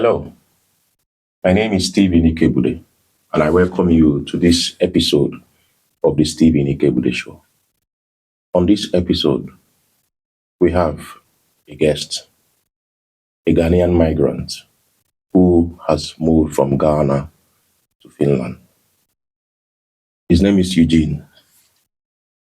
Hello, my name is Stephen Ikebude, and I welcome you to this episode of the Stephen Ikebude Show. On this episode, we have a guest, a Ghanaian migrant who has moved from Ghana to Finland. His name is Eugene.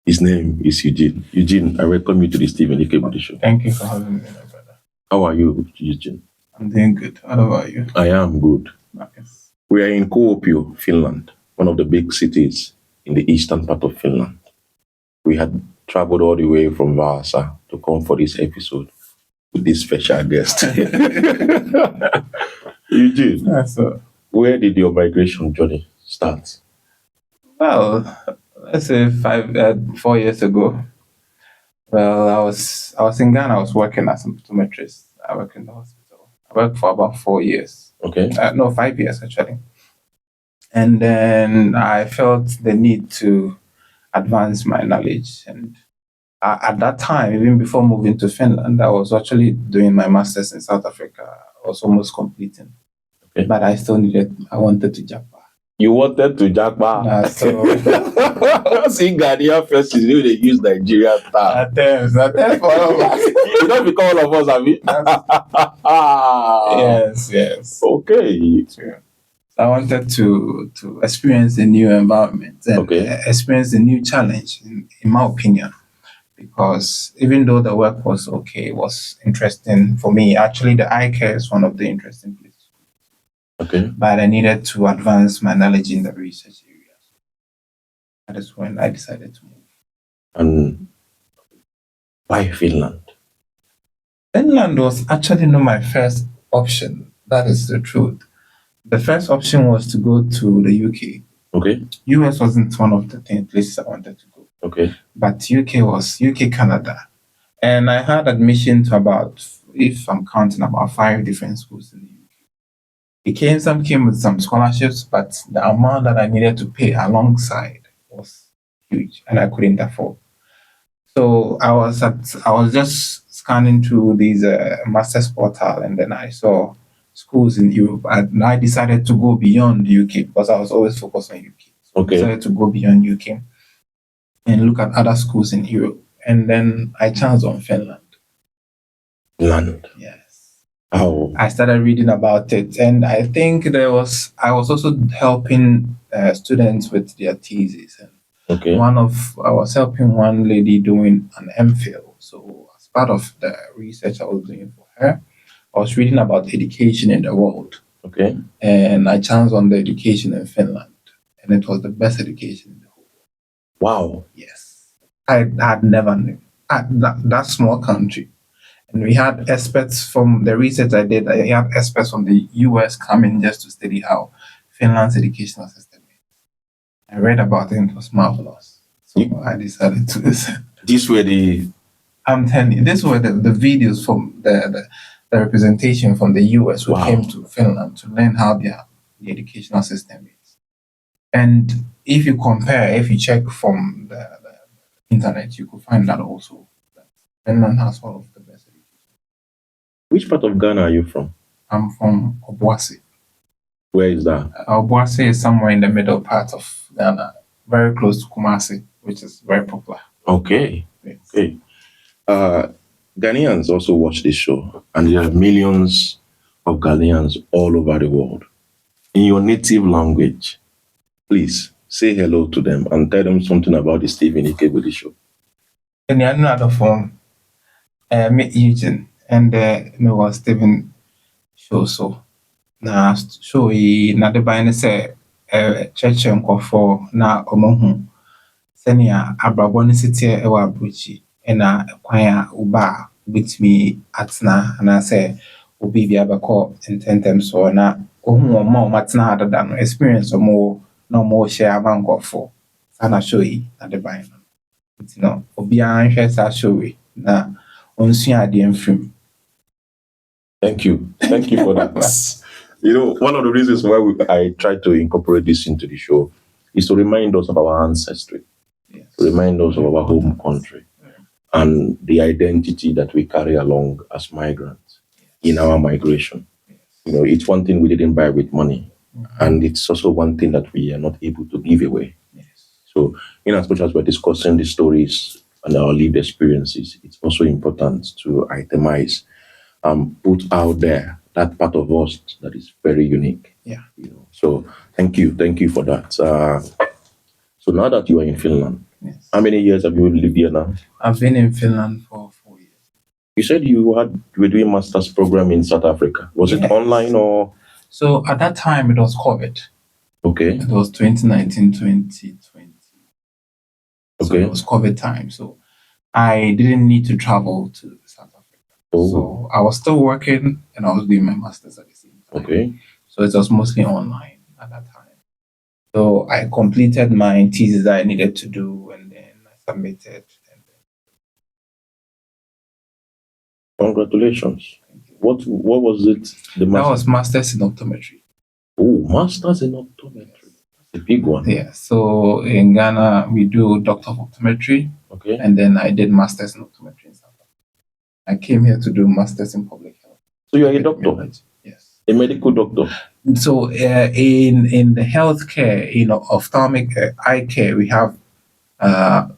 Eugene, I welcome you to the Stephen Ikebude Show. Thank you for having me, my brother. How are you, Eugene? I'm doing good. How about you? I am good. Nice. We are in Kuopio, Finland, one of the big cities in the eastern part of Finland. We had traveled all the way from Vasa to come for this episode with this special guest. Eugene, Yes, sir. where did your migration journey start? Well, let's say 4 years ago. Well, I was in Ghana. I was working as an optometrist. I work in the hospital. I worked for about 4 years. Okay. No, 5 years actually. And then I felt the need to advance my knowledge. And at that time, even before moving to Finland, I was actually doing my master's in South Africa. I was almost completing. Okay. But I wanted to jump back. You wanted to jackpot. So See, Ghanaian first is they use Nigerian style. attempts for all of us. You don't become all of us, have you? Yes. Okay. True. I wanted to experience a new environment and experience a new challenge, in my opinion, because even though the work was okay, it was interesting for me. Actually, the eye care is one of the interesting places. Okay. But I needed to advance my knowledge in the research area. That is when I decided to move. And why Finland? Finland was actually not my first option. That is the truth. The first option was to go to the UK. Okay. US wasn't one of the places I wanted to go. Okay. But UK, Canada. And I had admission to about, if I'm counting, about 5 different schools in the UK. Some came with some scholarships, but the amount that I needed to pay alongside was huge, and I couldn't afford. So I was just scanning through these master's portal, and then I saw schools in Europe, and I decided to go beyond the UK because I was always focused on UK. So Okay. I decided to go beyond UK and look at other schools in Europe, and then I chanced on Finland. Finland. Yes. How? I started reading about it, and I think I was also helping students with their thesis. And Okay. I was helping one lady doing an MPhil. So as part of the research I was doing for her, I was reading about education in the world, Okay. and I chanced on the education in Finland, and it was the best education in the whole world. Wow. Yes, I had never knew that small country. And we had experts from the research I did. I had experts from the US coming just to study how Finland's educational system is. I read about it and it was marvelous. So I decided to listen. These were the. I'm telling you, these were the videos from the representation from the US who came to Finland to learn how the educational system is. And if you check from the internet, you could find that also. That Finland has one of the best education. Which part of Ghana are you from? I'm from Obuasi. Where is that? Obuasi is somewhere in the middle part of Ghana, very close to Kumasi, which is very popular. Okay. Yes. Okay. Ghanaians also watch this show, and there are millions of Ghanaians all over the world. In your native language, please say hello to them and tell them something about the Stephen Ikebude Show. In the other form, meet Eugene, and me was Stephen Show. So na show yi na de ban say church nkofo na omohu senia abrabọ ne sitie ewa abrochi na kwan a uba bitimi atena na say obi bia beko intentem so na ohun o ma atena adada no experience omo na omo share abankofo sana show yi na de ban no obi anhwe sa show yi na onsua ade mfim. Thank you for that. You know, one of the reasons why I try to incorporate this into the show is to remind us of our ancestry, to remind us of our home country, and the identity that we carry along as migrants in our migration. It's one thing we didn't buy with money, and it's also one thing that we are not able to give away. Yes. So, in as much as we're discussing the stories and our lived experiences, it's also important to itemize and put out there that part of us that is very unique. Yeah. So, thank you for that. So now that you are in Finland, Yes. how many years have you lived here now? I've been in Finland for 4 years. You said you were doing master's program in South Africa. Was it Yes. online or? So at that time it was COVID. Okay. It was 2019, 2020. So Okay. it was COVID time. So I didn't need to travel to South Africa. Oh. So I was still working and I was doing my master's at the same time. Okay. So it was mostly online at that time. So I completed my thesis that I needed to do and then I submitted. And then, Congratulations. What was it? The that master? was master's in optometry. Oh, masters in optometry. That's a big one. Yeah. So in Ghana, we do doctor of optometry. Okay. And then I did master's in optometry in South Africa. I came here to do master's in public health. So you are a doctor? Yes. A medical doctor? So in the healthcare, ophthalmic eye care, we have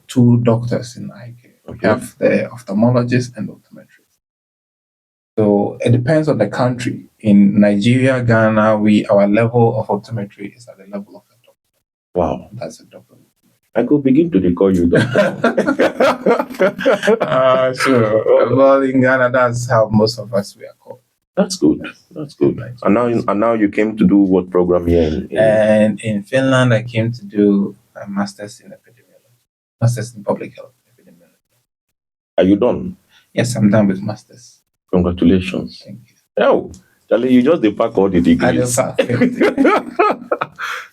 2 doctors in eye care. We Okay. have the ophthalmologist and optometrist. So it depends on the country. In Nigeria, Ghana, our level of optometry is at the level of a doctor. Wow. That's a doctor. I could begin to call you doctor. Sure. Well, in Ghana, that's how most of us we are called. That's good. That's good. And now you came to do what program here And in Finland, I came to do a master's in epidemiology, master's in public health epidemiology. Are you done? Yes, I'm done with masters. Congratulations. Thank you. Oh, Charlie, you just pack all the degrees.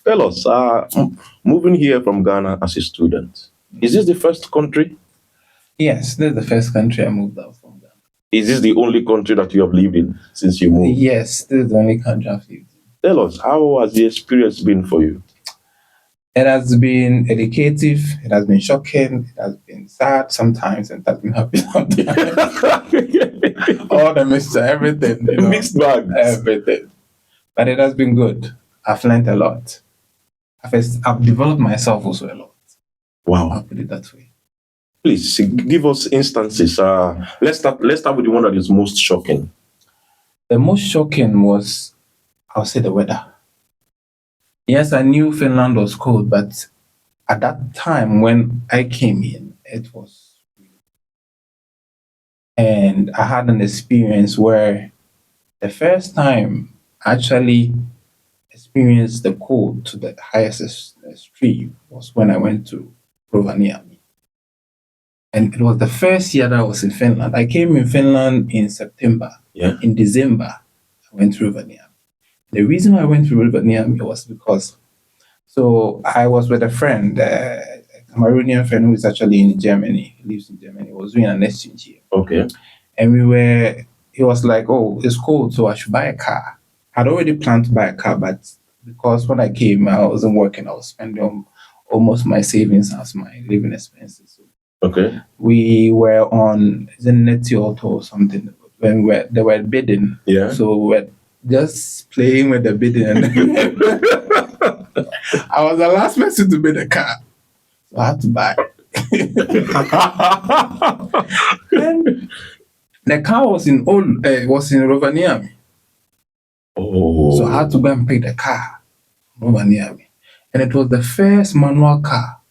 Tell us, moving here from Ghana as a student, is this the first country? Yes, this is the first country I moved out from Ghana. Is this the only country that you have lived in since you moved? Yes, this is the only country I've lived in. Tell us, how has the experience been for you? It has been educative, it has been shocking, it has been sad sometimes, and it has been happy sometimes. All the mixture, everything. Mixed bag. Everything. But it has been good. I've learned a lot. I've developed myself also a lot. Wow. I'll put it that way. Please give us instances. Let's start with the one that is most shocking. The most shocking was, I'll say, the weather. Yes, I knew Finland was cold, but at that time when I came in, it was. And I had an experience where the first time I actually experienced the cold to the highest extreme was when I went to Rovaniemi. And it was the first year that I was in Finland. I came in Finland in September. Yeah. In December, I went to Rovaniemi. The reason why I went to Rovaniemi was because, so I was with a friend, a Cameroonian friend who is actually in Germany. He lives in Germany. He was doing an exchange here. Okay. And he was like, oh, it's cold, so I should buy a car. I'd already planned to buy a car, but because when I came, I wasn't working. I was spending almost my savings as my living expenses. So okay. We were on Neti Auto or something when they were bidding. Yeah. So we were just playing with the bidding. And I was the last person to bid a car. So I had to buy. And the car was in Rovaniemi. Oh. So I had to go and pick the car from Rovaniemi. And it was the first manual car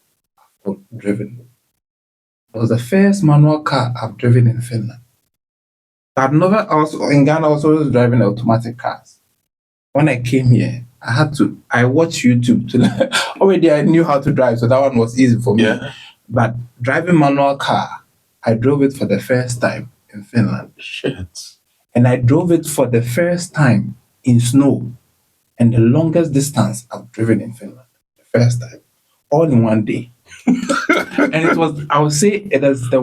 I've driven. It was the first manual car I've driven in Finland. In Ghana, I was always driving automatic cars. When I came here, I watched YouTube already I knew how to drive, so that one was easy for me. Yeah. But driving manual car, I drove it for the first time in Finland. Shit. And I drove it for the first time in snow. And the longest distance I've driven in Finland. The first time. All in one day. And it was, I would say it is the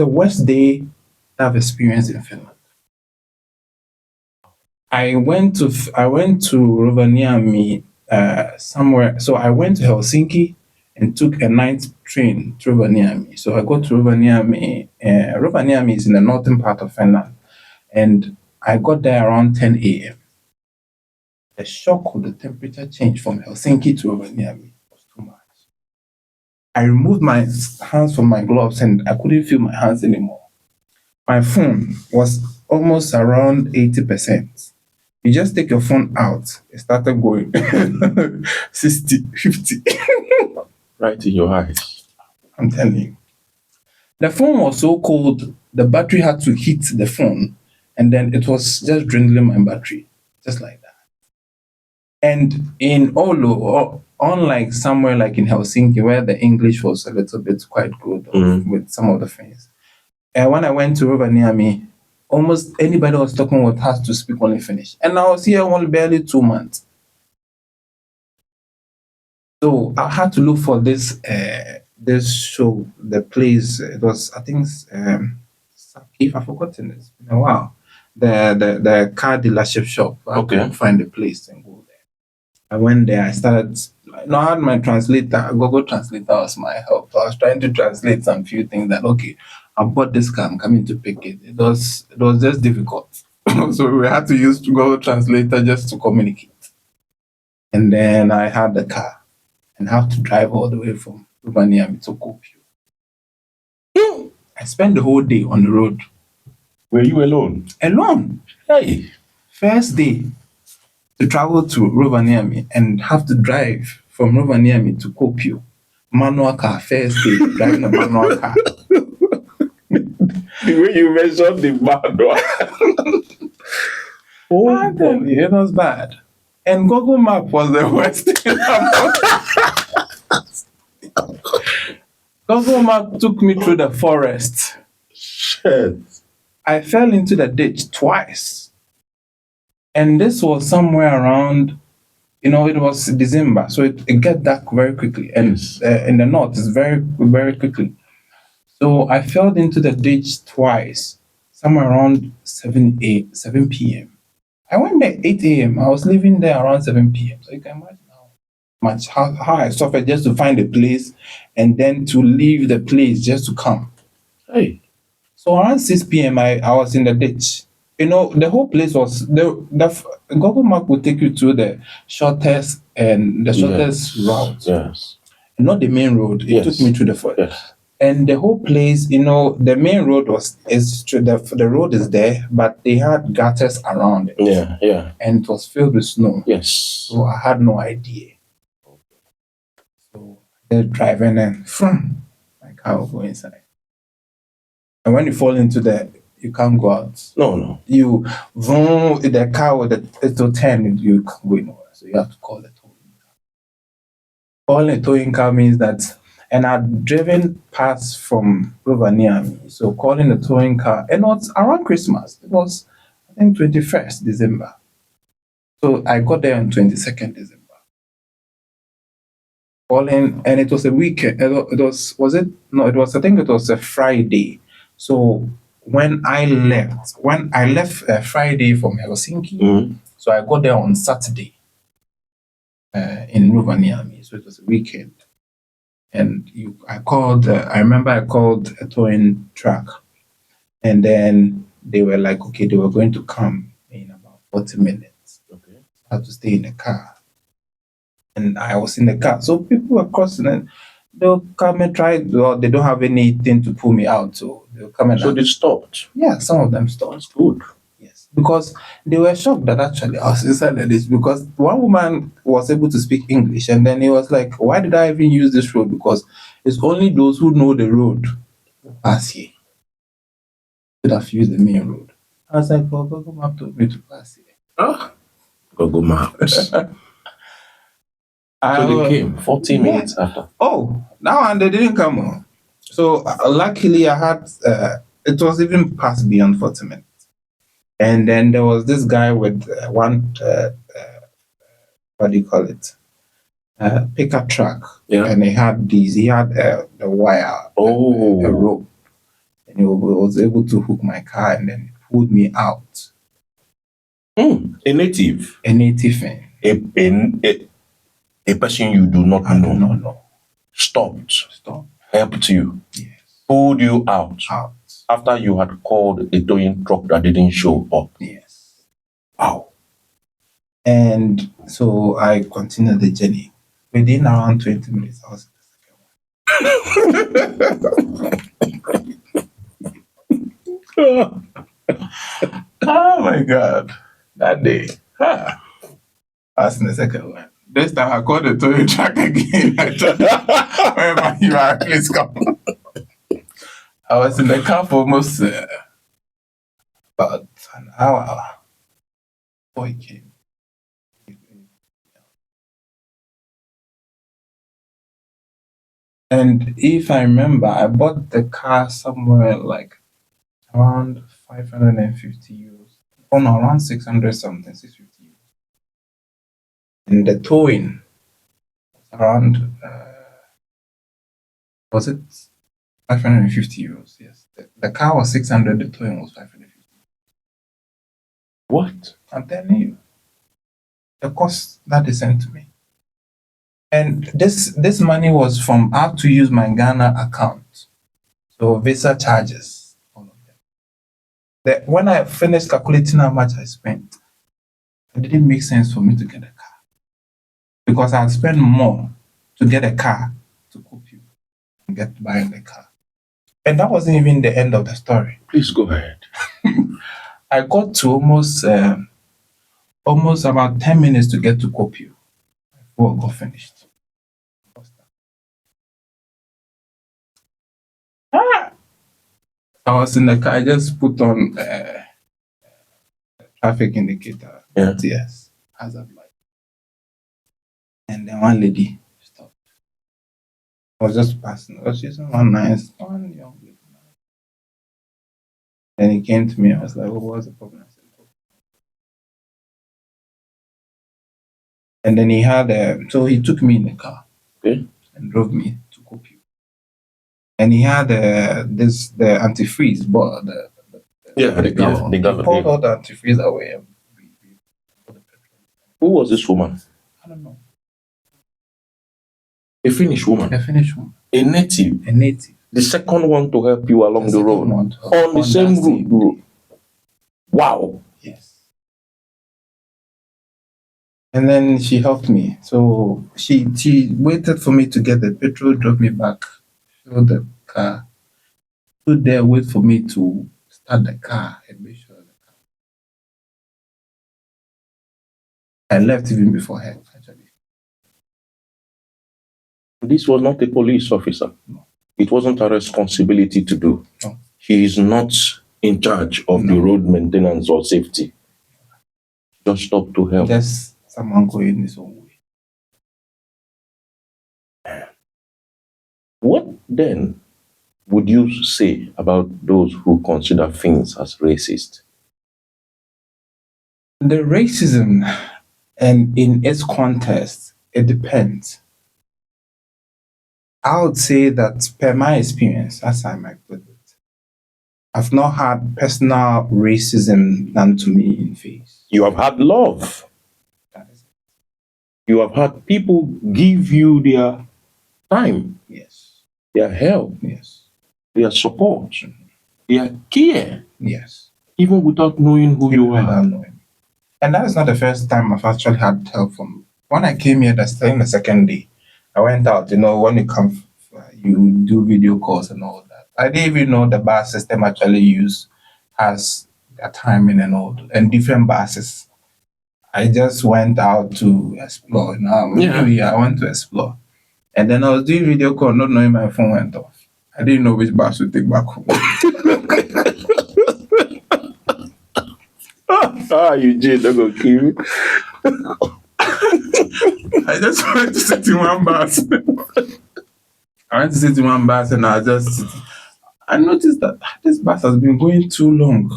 worst day I've experienced in Finland. I went to Rovaniemi somewhere. So I went to Helsinki and took a night train to Rovaniemi. So I got to Rovaniemi. Rovaniemi is in the northern part of Finland. And I got there around 10 a.m. The shock of the temperature change from Helsinki to Rovaniemi was too much. I removed my hands from my gloves and I couldn't feel my hands anymore. My phone was almost around 80%. You just take your phone out, it started going 60, 50. Right in your eyes. I'm telling you. The phone was so cold, the battery had to heat the phone, and then it was just dwindling my battery, just like that. And in Oulu, unlike somewhere like in Helsinki, where the English was a little bit quite good with some of the things, when I went to Rovaniemi, almost anybody was talking with has to speak only Finnish. And I was here only barely 2 months. So I had to look for this show, the place. It was, I think, Sakif, I've forgotten it. It's been a while. The car dealership shop. I couldn't find the place and go there. I went there. I started. I had my translator. Google Translator was my help. So I was trying to translate some few things. That okay, I bought this car. I'm coming to pick it. It was just difficult. So we had to use Google Translator just to communicate. And then I had the car and have to drive all the way from Rovaniemi to Kuopio. I spent the whole day on the road. Were you alone? Alone. Hey. First day to travel to Rovaniemi and have to drive from Rovaniemi to Kuopio. Manual car, first day driving a manual car. The way you mentioned the manual. Oh, boy, it was bad. And Google Map was the worst thing Google Map took me through the forest. Shit. I fell into the ditch twice. And this was somewhere around, it was December, so it get dark very quickly. And in the north, it's very, very quickly. So I fell into the ditch twice, somewhere around 7 p.m. I went there 8 a.m. I was leaving there around 7 p.m. So you can imagine how I suffered just to find a place and then to leave the place just to come. Hey. So around 6 p.m. I was in the ditch. The whole place was the Google Map will take you to the shortest route. Yes. Not the main road. It took me to the forest. Yes. And the whole place, the main road the road is there, but they had gutters around it. Yeah. And it was filled with snow. Yes. So I had no idea. So they're driving and my car will go inside. And when you fall into you can't go out. No. You vroom the car with it will turn, you can't go nowhere. So you have to call the towing car. Calling a towing car means that, and I'd driven past from Rovaniemi. So calling the towing car, and it was around Christmas. It was, I think, 21st December. So I got there on 22nd December. Calling, and it was a weekend. I think it was a Friday. So when I left Friday from Helsinki, so I got there on Saturday in Rovaniemi. So it was a weekend. And I remember I called a towing truck. And then they were like, okay, they were going to come in about 40 minutes. Okay. I had to stay in the car. And I was in the car. So people were crossing and they'll come and try. Well, they don't have anything to pull me out. So they'll come and... So they stopped? Yeah, some of them stopped. That's good. Yes. Because they were shocked that actually I was inside the ditch, because one woman was able to speak English. And then he was like, why did I even use this road? Because it's only those who know the road pass here. Should have used the main road. I was like, well, Google Map told me to pass here. Oh, Google Maps. So they came 40 minutes after. Oh, now and they didn't come on. So luckily I had, it was even past beyond 40 minutes. And then there was this guy with one, what do you call it? Pickup truck. Yeah. And he had the wire, a rope. And he was able to hook my car and then pulled me out. A native? A native thing. A person you do not know. I do not know. Stopped. Helped you. Yes. Pulled you out. Out. After you had called a towing truck that didn't show up. Yes. Wow. And so I continued the journey. Within around 20 minutes, I was in the second one. Oh my God. That day. Ah, I was in the second one. This time I called the tow truck again. I told them, wherever you are, please come. I was in the car for almost about an hour before he came. And if I remember, I bought the car somewhere like around 550 euros. Oh no, around 600 something, 650 euros. And the towing was around, was it 550 euros? Yes. The car was 600, the towing was 550. What? I'm telling you, the cost that they sent to me. And this money was from, I have to use my Ghana account. So visa charges, all of them. When I finished calculating how much I spent, it didn't make sense for me to get a car because I had spent more to get a car to Kuopio and get buying the car. And that wasn't even the end of the story. Please go ahead. I got to almost about 10 minutes to get to Kuopio before I got finished. Ah! I was in the car. I just put on traffic indicator. Yeah. Yes, hazard light. And then one lady stopped. I was just passing. I was using one young lady. And he came to me. I was like, "What was the problem?" I said, "Oh." And then he had, so he took me in the car Okay. and drove me to Kuopio. And he had the antifreeze, but the gallon. The He gallon. poured all the antifreeze away. Who was this woman? I don't know. A Finnish woman. A Finnish woman. A native. A native. The second one to help you along the road. On the same that same route. day. Wow. Yes. And then she helped me. So she waited for me to get the petrol, drove me back, filled the car, stood there, wait for me to start the car and make sure the car. I left even before her, actually. This was not a police officer. No. It wasn't her responsibility to do. No. He is not in charge of the road maintenance or safety. Just stop to help. Just someone going his own way. What then would you say about those who consider Finns as racist? The racism, and in its context, it depends. I would say that per my experience, as I might put it, I've not had personal racism done to me in face. You have had love. That is it. You have had people give you their time, Yes. their help, Yes. their support, their care, Yes. even without knowing who you Without are. knowing. And that is not the first time I've actually had help from. When I came here, that's in the second day, I went out. When you come, you do video calls and all that. I didn't even know the bus system actually has a timing and all, and different buses. I just went out to explore. I went to explore. And then I was doing video call, not knowing my phone went off. I didn't know which bus to take back home. Eugene, don't go kill me. I just went to sit in one bus. And I noticed that this bus has been going too long.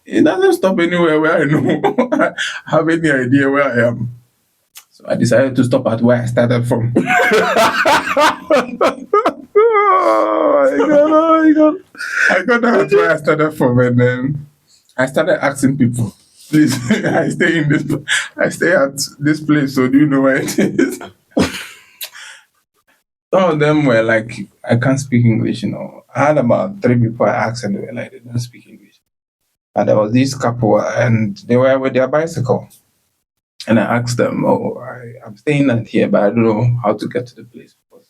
It doesn't stop anywhere where I know I have any idea where I am. So I decided to stop at where I started from. Oh my God. I got down at where I started from, and then I started asking people, please, I stay at this place, so do you know where it is? Some of them were like, I can't speak English. I had about 3 people I asked, and they were like, they don't speak English. And there was this couple, and they were with their bicycle. And I asked them, "Oh, I'm staying out here, but I don't know how to get to the place because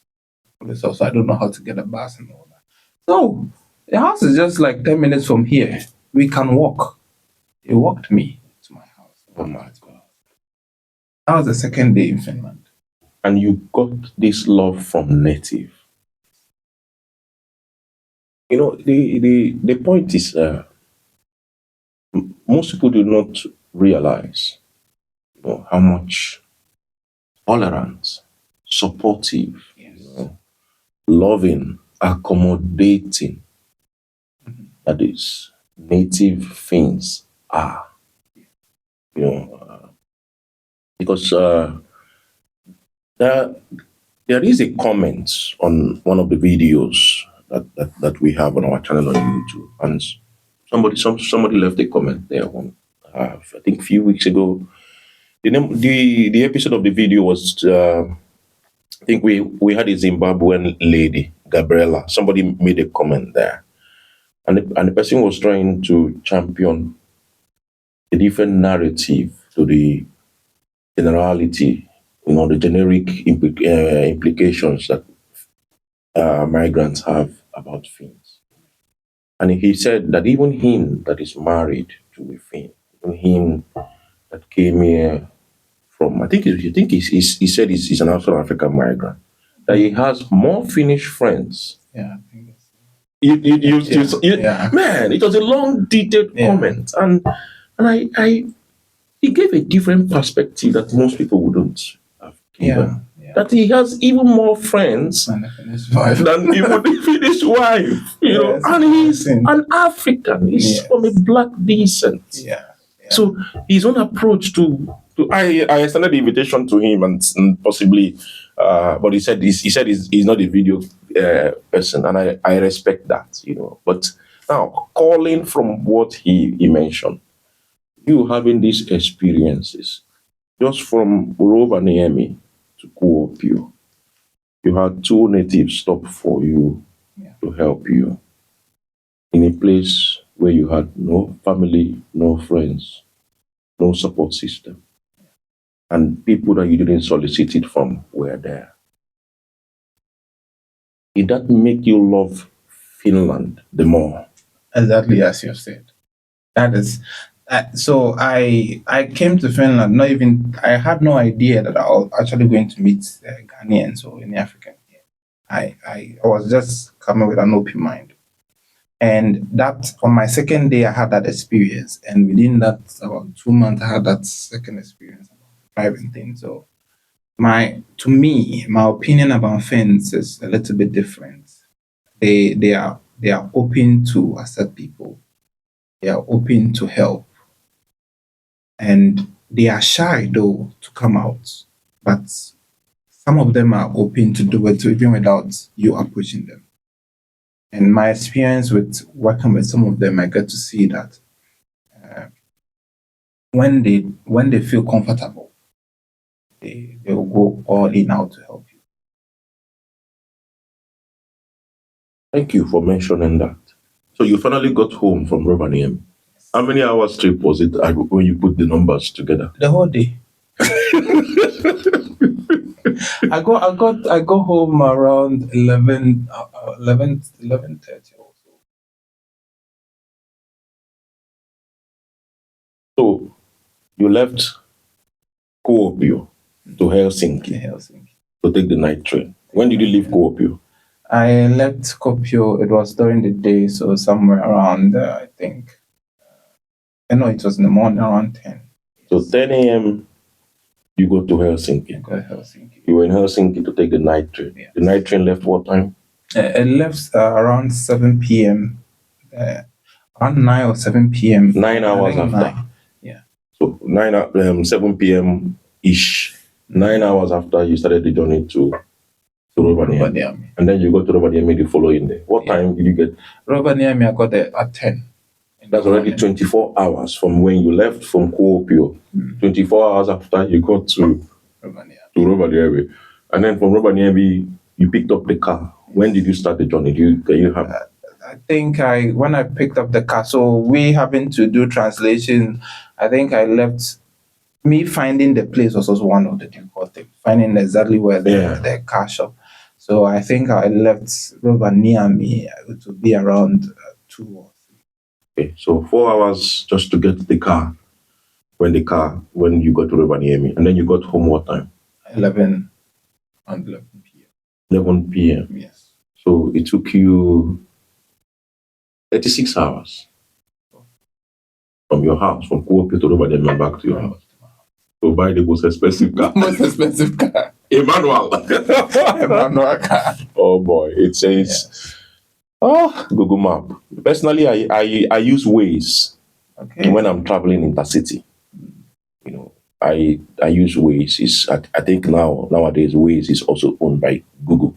police also I don't know how to get a bus and all that." So the house is just like 10 minutes from here. We can walk. They walked me to my house. Oh my God. That was the second day in Finland. And you got this love from native. You know, the point is, most people do not realize, you know, how much tolerant, supportive, Yes. you know, loving, accommodating that is native Finns are. You know, because there, there is a comment on one of the videos that we have on our channel on YouTube, and somebody left a comment there I think a few weeks ago. The episode of the video was I think we had a Zimbabwean lady, Gabriela. Somebody made a comment there, and the person was trying to champion a different narrative to the generality, you know, the generic implications that migrants have about Finns. And he said that even him that is married to a Finn, even him that came here from, he said he's an South African migrant, that he has more Finnish friends. Yeah, I think that's Man, it was a long, detailed comment, and he gave a different perspective that most people wouldn't have given. That he has even more friends and the Finnish wife. than even the Finnish wife, you know, and he's an African. He's from a black descent. So his own approach to I extended the invitation to him and possibly, but he said he's not a video person, and I respect that, you know. But now, calling from what he mentioned, you having these experiences, just from Rovaniemi to Kuopio, you had two natives stop for you to help you in a place where you had no family, no friends, no support system, and people that you didn't solicit it from were there. Did that make you love Finland the more? Exactly as you said. That is. So I came to Finland. Not even I had no idea that I was actually going to meet Ghanaians or any African here. I was just coming with an open mind, and that on my second day I had that experience, and within that about 2 months I had that second experience about the driving thing. So my opinion about Finns is a little bit different. They are open to accept people. They are open to help. And they are shy though to come out, but some of them are open to do it even without you approaching them. And my experience with working with some of them, I get to see that when they feel comfortable, they will go all in out to help you. Thank you for mentioning that. So you finally got home from Rovaniemi. How many hours trip was it when you put the numbers together? The whole day. I go home around 11:30 or so. So you left Kuopio to Helsinki to take the night train. When did you leave Kuopio? I left Kuopio. It was during the day, so somewhere around I think. No, it was in the morning around 10. So 10 a.m. you go to Helsinki. You were in Helsinki to take the night train. Yes. The night train left what time? It left around 7 p.m. Around 9 or 7 p.m. 9 hours after. 9. Yeah. So 7 p.m. ish. 9 hours after you started the journey to Rovaniemi. And then you go to Rovaniemi the following day. What time did you get? Rovaniemi, I got there at 10. That's already 24 hours from when you left from Kuopio. 24 hours after you got to Rovaniemi. And then from Rovaniemi, you picked up the car. When did you start the journey? Can you have? I think when I picked up the car, so we having to do translation. I think I left. Me finding the place was also one of the difficult things. Finding exactly where Yeah. the car shop. So I think I left Rovaniemi. It would be around 2 or 3. Okay. So 4 hours just to get the car. When you got to Rovaniemi, and then you got home what time? 11 and 11 p.m. 11 p.m. Yes. So it took you 36 hours from your house, from Kuopio to Rovaniemi and back to your house. To buy the most expensive car. Most expensive car. A manual. A manual car. Oh boy, it says Google Map. Personally, I use Waze Okay. when I'm traveling intercity. You know, I use Waze. I think nowadays Waze is also owned by Google.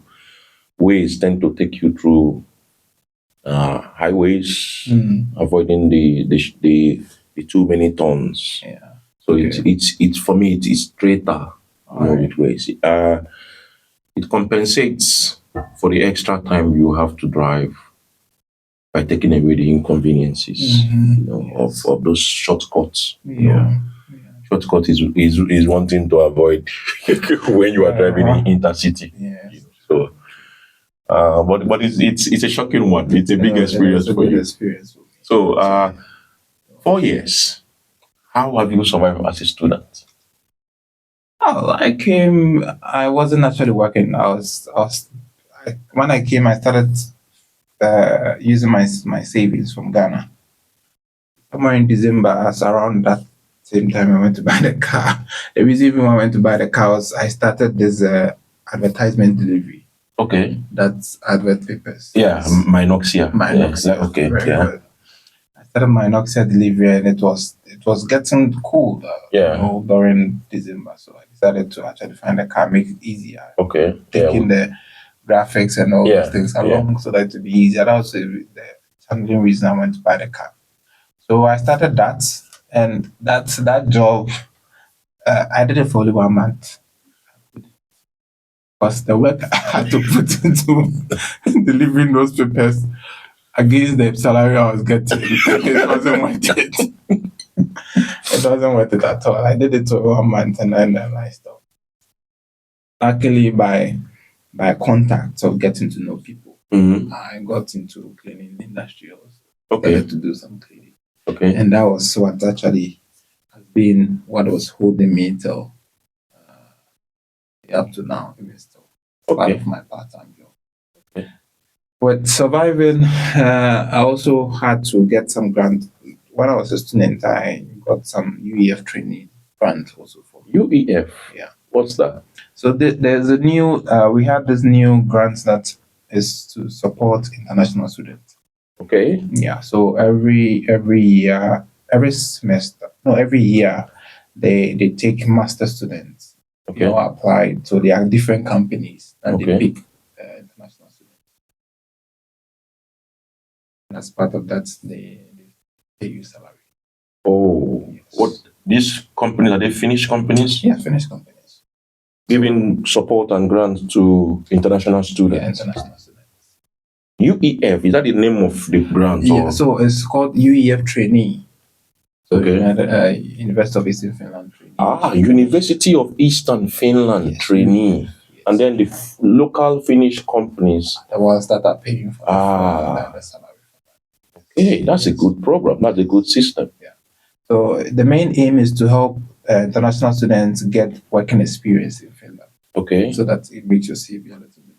Ways tend to take you through highways, avoiding the too many turns. Yeah. So Okay. it's for me it is straighter, Alright. with Ways. It compensates for the extra time you have to drive by taking away the inconveniences, Yes. of those shortcuts. Yeah. Shortcut is one thing to avoid when you are driving in intercity. Yes. So, but it's a shocking one. It's a big experience It's a for good you. experience. So, 4 years. How have you survived as a student? Oh, I wasn't actually working. When I came, I started using my savings from Ghana. Somewhere in December, as around that same time, I went to buy the car. The reason even I went to buy the car was I started this advertisement delivery. Okay. That's advert papers. Yeah, Minoxia. Minoxia. Yeah, okay. Very Yeah. good. I started my Minoxia delivery, and it was getting cold. Yeah. During December, so I decided to actually find a car, make it easier. Okay. Taking the graphics and all Yeah, those things along so that it would be easier. That was the challenging reason I went to buy the car. So I started that, and that job. I did it for only 1 month because the work I had to put into delivering those papers against the salary I was getting, it wasn't worth it. It wasn't worth it at all. I did it for 1 month and then I stopped. Luckily, by contact of getting to know people, I got into cleaning industry also. Okay. Started to do some cleaning. Okay. And that was what actually has been what was holding me till up to now. Even still part of my part-time job. Okay. With surviving, I also had to get some grant. When I was a student, I got some UEF training grant also for me. UEF. Yeah. What's that? So there's a new. We have this new grant that is to support international students. Okay. Yeah. So every year, every semester, no, every year, they take master students. Okay. Apply. So there are different companies and they pick international students. And as part of that, they pay you salary. Oh, Yes. what these companies are they Finnish companies? Yeah, Finnish companies. Giving support and grants to international students. Yeah, international students. UEF, is that the name of the grant? Yeah, or? so it's called UEF trainee. So Okay. University of Eastern Finland trainee. University of Eastern Finland trainee. Yes. And then the local Finnish companies. The ones that are paying for the salary. Okay, that's a good program. That's a good system. Yeah. So the main aim is to help international students get working experience in Finland. Okay. So that it makes your CV a little bit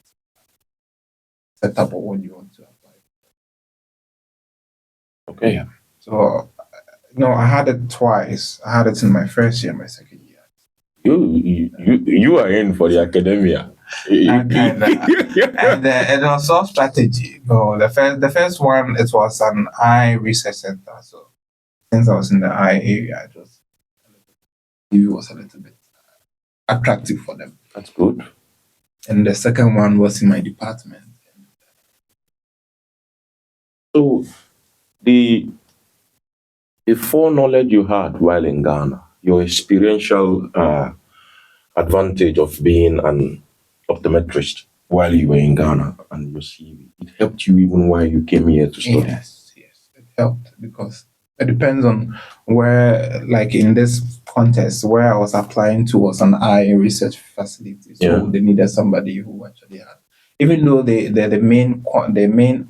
set up on what you want to apply. Okay. Yeah. So I had it twice. I had it in my first year, my second year. You are in for the academia. And it was all strategy. No, the first one, it was an eye research center. So since I was in the eye area, it was a little bit attractive for them. That's good. And the second one was in my department. So the foreknowledge you had while in Ghana, your experiential advantage of being an optometrist, while you were in Ghana and your CV. It helped you even while you came here to study. Yes, it helped because it depends on where, like in this contest, where I was applying to was an eye research facility, so Yeah. they needed somebody who actually had, even though the main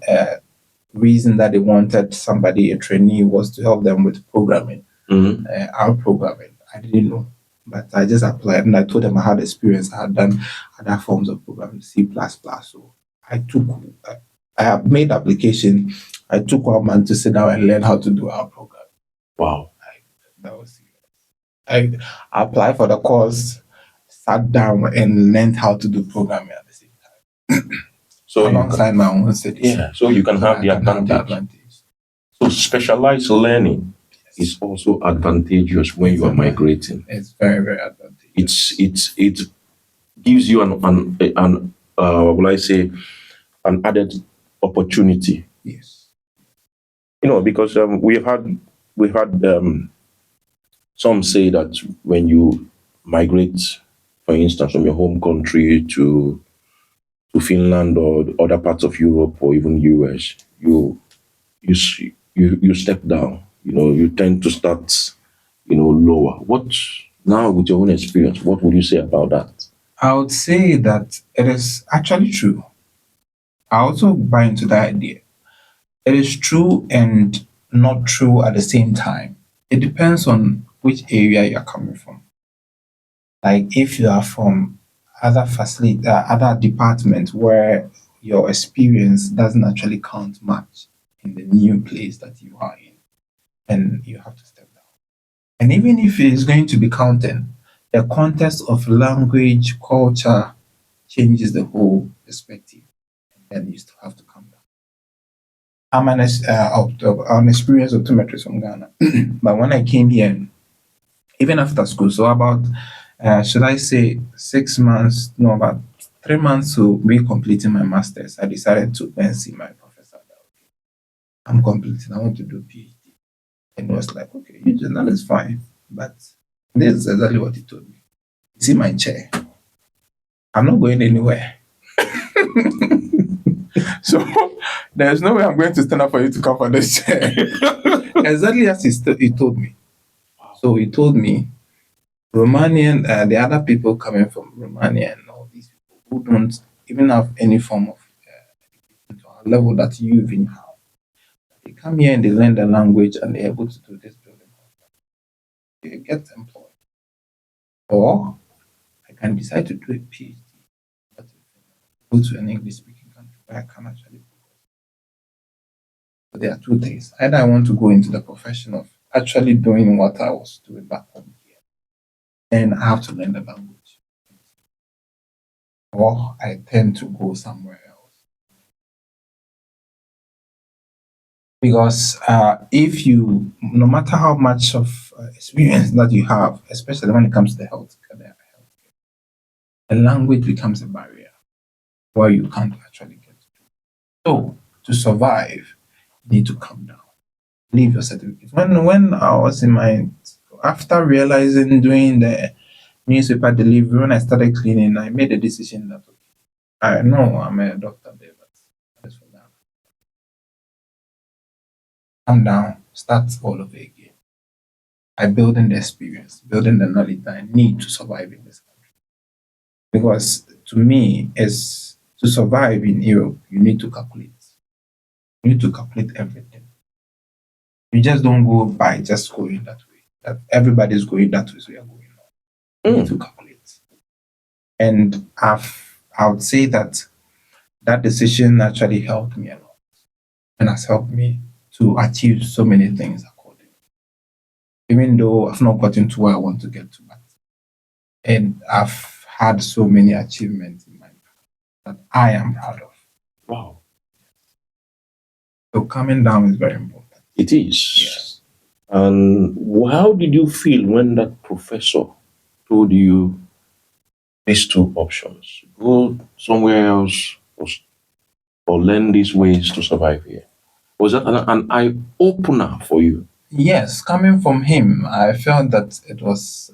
reason that they wanted somebody, a trainee, was to help them with programming, Mhm. our programming. I didn't know, but I just applied and I told them I had experience. I had done other forms of programming, C++. So I took, I have made application. I took 1 month to sit down and learn how to do our program. Wow. That was serious. I applied for the course, sat down and learned how to do programming at the same time, So alongside my own studies. yeah, so you can So have I the can have the advantage. advantage. So specialized learning is also advantageous when you are migrating. It's very, very advantageous. It gives you an what will I say, an added opportunity. Yes. Because we've had some say that when you migrate, for instance, from your home country to Finland or other parts of Europe or even US, you step down. You tend to start lower. What now with your own experience? What would you say about that? I would say that it is actually true. I also buy into that idea. It is true and not true at the same time. It depends on which area you're coming from. Like if you are from other facility, other department where your experience doesn't actually count much in the new place that you are in, and you have to step down. And even if it is going to be counting, the context of language, culture changes the whole perspective, and then you still have to come down. I'm an experienced optometrist from Ghana, but when I came here, even after school, so about should I say 6 months, no, about 3 months to be completing my masters, I decided to then see my professor. That, okay, I'm completing. I want to do PhD, and he was like, okay, Eugene, that is fine, but this is exactly what he told me. See my chair. I'm not going anywhere. So there's no way I'm going to stand up for you to come on this chair. Exactly as he told me. So he told me Romanian, the other people coming from Romania and all these people who don't even have any form of education to our level that you even have. They come here and they learn the language and they're able to do this building. They get employed. Or I can decide to do a PhD, but go to an English speaking country where I can actually progress. So there are two things. Either I want to go into the profession of actually doing what I was doing back home here, and I have to learn the language. Or I tend to go somewhere else. Because if you, no matter how much of experience that you have, especially when it comes to the healthcare, the language becomes a barrier where you can't actually get to. So to survive, you need to calm down, leave your certificate. When I was in my, after realizing doing the newspaper delivery, when I started cleaning, I made a decision that okay, I know I'm a doctor there, but that is for now. Calm down, start all over again. I building the experience, building the knowledge that I need to survive in this country. Because to me, is to survive in Europe, you need to calculate. You need to calculate everything. You just don't go by just going that way. That everybody's going that way, so you're going on. You need to calculate. And I would say that that decision actually helped me a lot and has helped me to achieve so many things accordingly. Even though I've not gotten to where I want to get to, but and I've had so many achievements in my life that I am proud of. Wow. So coming down is very important. It is. Yes. And how did you feel when that professor told you these two options? Go somewhere else or learn these ways to survive here. Was that an eye opener for you? Yes, coming from him, I felt that it was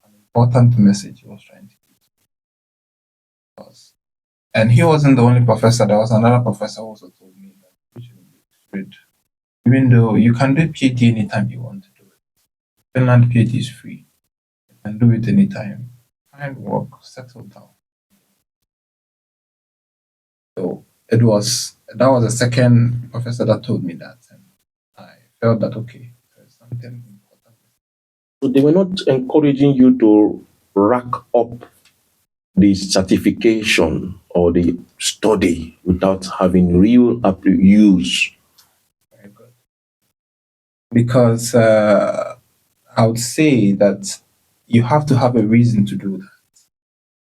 an important message he was trying to give to us. And he wasn't the only professor. There was another professor who also told me that we shouldn't be afraid. Even though you can do PhD anytime you want to do it. Finland PhD is free. You can do it anytime. Find work, settle down. So that was the second professor that told me that, and I felt that okay, there's something important. So they were not encouraging you to rack up the certification or the study without having real use. Very good. Because I would say that you have to have a reason to do that.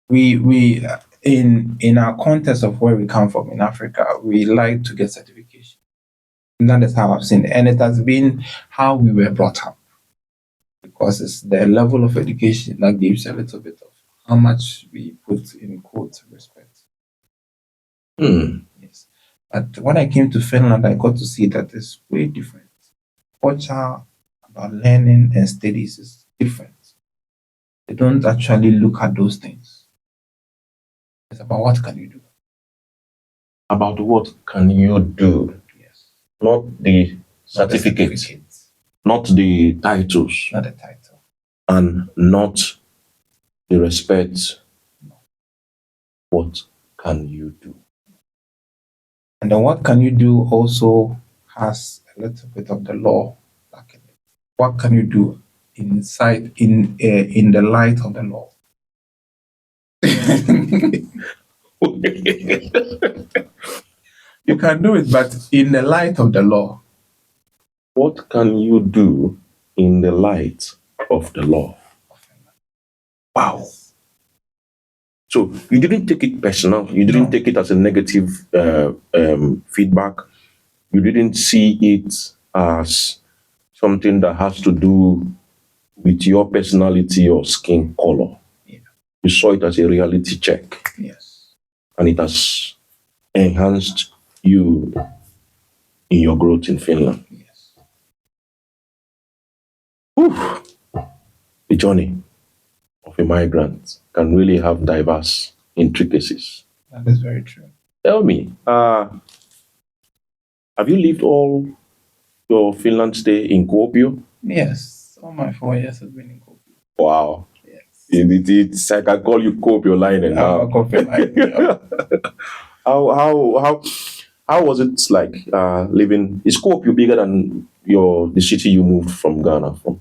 We in our context of where we come from in Africa, we like to get certification. And that is how I've seen it, and it has been how we were brought up. Because it's the level of education that gives a little bit of how much we put in quote respect. Hmm. Yes. But when I came to Finland, I got to see that it's way different. Culture about learning and studies is different. They don't actually look at those things. It's about what can you do. About what can you do, Yes. not the Not the certificate, certificates, not the titles, not the title. and not the respect. What can you do? And then what can you do also has a little bit of the law back in it. What can you do in the light of the law? You can do it, but in the light of the law. What can you do in the light of the law? Wow. So you didn't take it personal. You didn't No. take it as a negative feedback. You didn't see it as something that has to do with your personality or skin color. Yeah. You saw it as a reality check, Yes. and it has enhanced you in your growth in Finland. Yes. Whew. The journey of a migrant can really have diverse intricacies. That is very true. Tell me, have you lived all your Finland stay in Kuopio? Yes. All my 4 years has been in Kuopio. Wow. Yes. It's like I call you Kuopio Linen I'm now. a Kuopio line. Yeah. How was it like living? Is Kuopio bigger than the city you moved from Ghana from?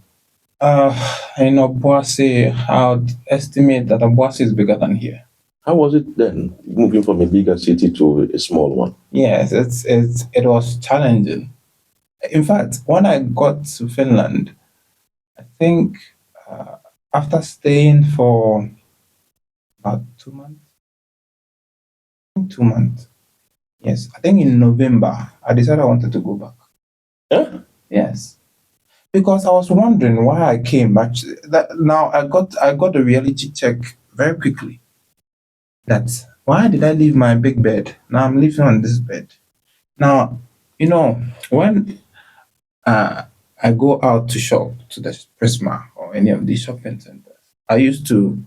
In Obuasi, I would estimate that Obuasi is bigger than here. How was it then moving from a bigger city to a small one? Yes, it was challenging. In fact, when I got to Finland, I think uh, after staying for about 2 months, 2 months. Yes, I think in November, I decided I wanted to go back. Huh? Yes, because I was wondering why I came. Actually, that now I got a reality check very quickly. That why did I leave my big bed? Now I'm living on this bed. Now, when uh, I go out to shop to the Prisma or any of these shopping centers, I used to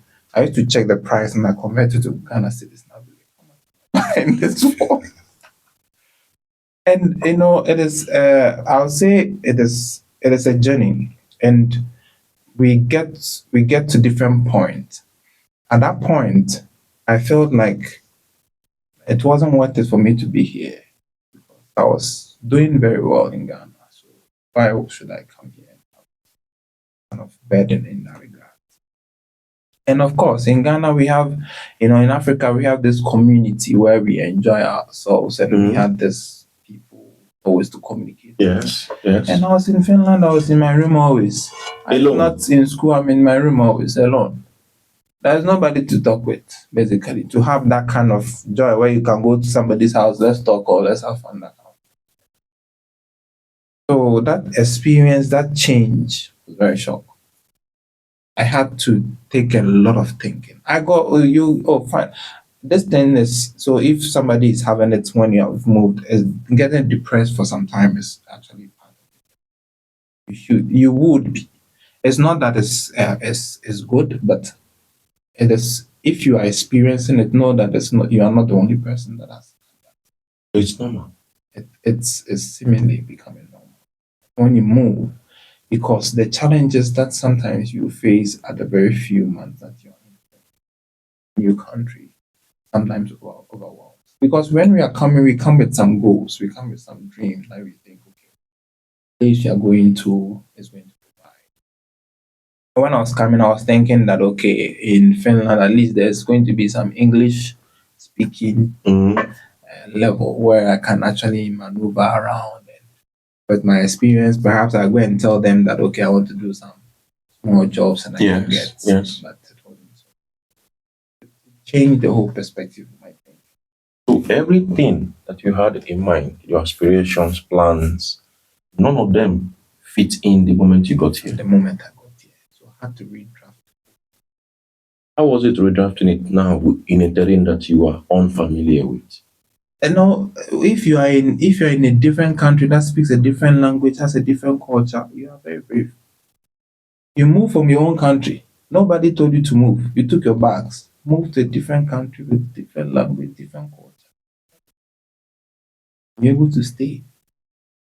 check the price and I convert it to Ghana cedis. Now, and this one. And it is. I'll say it is a journey, and we get to different points. At that point, I felt like it wasn't worth it for me to be here. I was doing very well in Ghana, so why should I come here and have kind of burden in that regard? And of course, in Ghana, we have, in Africa, we have this community where we enjoy ourselves, and we had this people always to communicate. Yes, yes. And I was in Finland, I was in my room always. I'm Alone? not in school, I'm in my room always alone. There's nobody to talk with, basically, to have that kind of joy where you can go to somebody's house, let's talk or let's have fun. So that experience, that change was very shocking. I had to take a lot of thinking. I got fine. This thing is so if somebody is having it when you have moved, is getting depressed for some time is actually part of it. You would be. It's not that it's good, but it is if you are experiencing it, know that you are not the only person that has It's normal. it's seemingly becoming normal when you move, because the challenges that sometimes you face at the very few months that you're in a new country sometimes overwhelms. Because when we are coming, we come with some goals, we come with some dreams that we think, okay, the place you are going to is going to provide. When I was coming, I was thinking that okay, in Finland at least there's going to be some English speaking level where I can actually maneuver around. And with my experience, perhaps I go and tell them that okay, I want to do some small jobs and I can get. Yes. But it wasn't so. Change the whole perspective, I think. So everything that you had in mind, your aspirations, plans, none of them fit in the moment you got here. The moment I got here, so I had to redraft. How was it redrafting it now in a terrain that you are unfamiliar with? And now, if you're in a different country that speaks a different language, has a different culture, you are very brave. You move from your own country. Nobody told you to move. You took your bags, moved to a different country with different language, different culture. You're able to stay,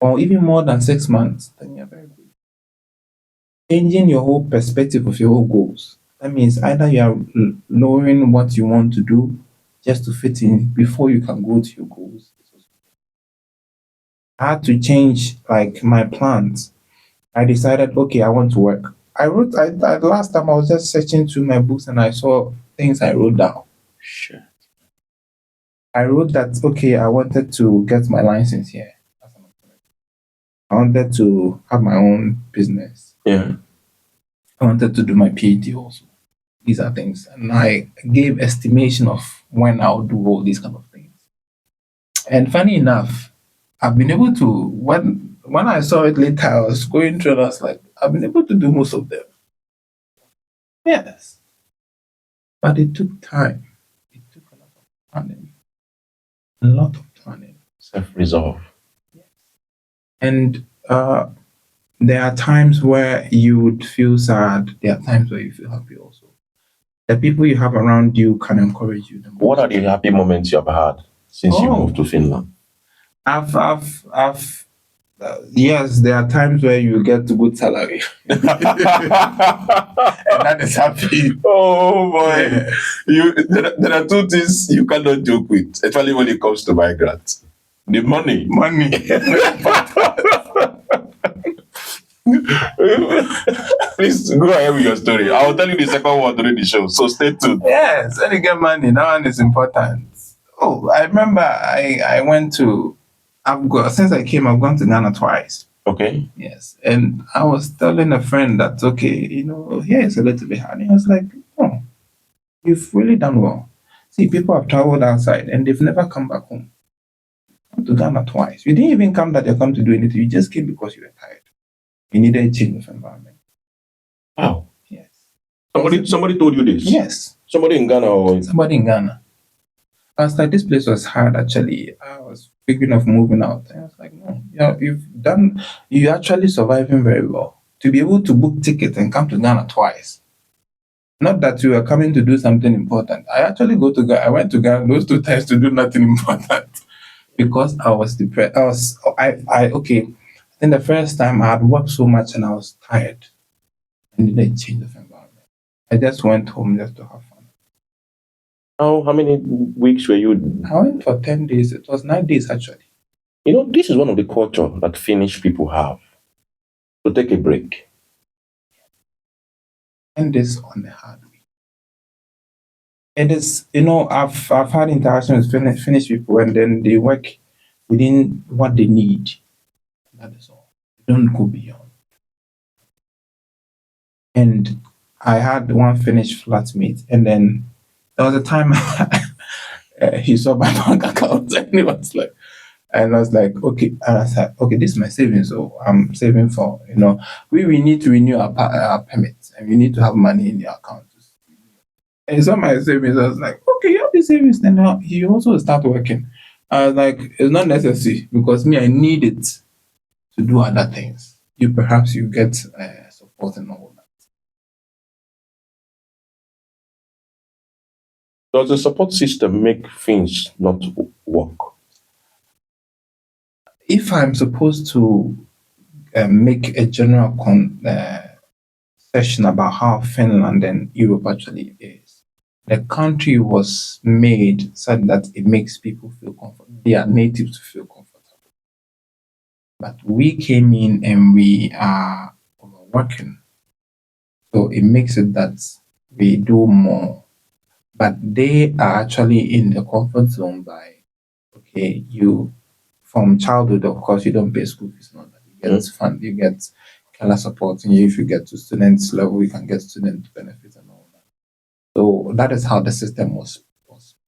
or even more than 6 months. Then you're very brave. Changing your whole perspective of your whole goals. That means either you are lowering what you want to do just to fit in before you can go to your goals. I had to change like my plans. I decided, okay, I want to work. I last time I was just searching through my books and I saw things I wrote down. Sure. I wrote that, okay, I wanted to get my license here. I wanted to have my own business. Yeah. I wanted to do my PhD also. These are things. And I gave estimation of when I'll do all these kind of things. And funny enough, I've been able to, when I saw it later, I was going through and I was like, I've been able to do most of them. Yes. But it took time. It took a lot of planning. A lot of planning. Self-resolve. And there are times where you would feel sad. There are times where you feel happy also. The people you have around you can encourage you the most. What are the happy moments you have had since you moved to Finland? Yes, there are times where you get good salary. And that is happy. Oh boy. Yeah. There are two things you cannot joke with, especially when it comes to migrants. The money. Money. Please go ahead with your story. I will tell you the second one during the show, so stay tuned. Yes, when you get money, that one is important. Oh, I remember I went to, since I came, I've gone to Ghana twice. Okay. Yes. And I was telling a friend that, okay, here it's a little bit hard. And he was like, oh, you've really done well. See, people have traveled outside and they've never come back home. Come to Ghana twice. You didn't even come that you come to do anything. You just came because you were tired. You needed a change of environment. Wow. Yes. Somebody told you this? Yes. Somebody in Ghana or Somebody in Ghana. I was like, this place was hard actually. I was thinking of moving out. And I was like, no, you actually surviving very well. To be able to book tickets and come to Ghana twice. Not that you were coming to do something important. I actually I went to Ghana those 2 times to do nothing important because I was depressed. Okay. I think the first time I had worked so much and I was tired. I needed a change of environment. I just went home just to have fun. how many weeks were you? I went for 10 days. It was 9 days actually. This is one of the culture that Finnish people have. To take a break. 10 days on the hard way. It is, I've had interaction with Finnish people and then they work within what they need. That is all. They don't go beyond. And I had one Finnish flatmate, and then there was a time he saw my bank account and he was like, and I was like, okay, and I said, okay, this is my savings, so I'm saving for, we need to renew our permits and we need to have money in the account. And he saw my savings, I was like, okay, you have the savings, then now he also start working. I was like, it's not necessary because me, I need it to do other things. Perhaps you get support and all that. Does the support system make things not work? If I'm supposed to make a general session about how Finland and Europe actually is, the country was made so that it makes people feel comfortable. They are natives to feel comfortable. But we came in and we are overworking. So it makes it that we do more. But they are actually in the comfort zone by, okay, you from childhood, of course, you don't pay school fees, not that you get fund, you get color support, and if you get to students level, you can get student benefits and all that. So that is how the system was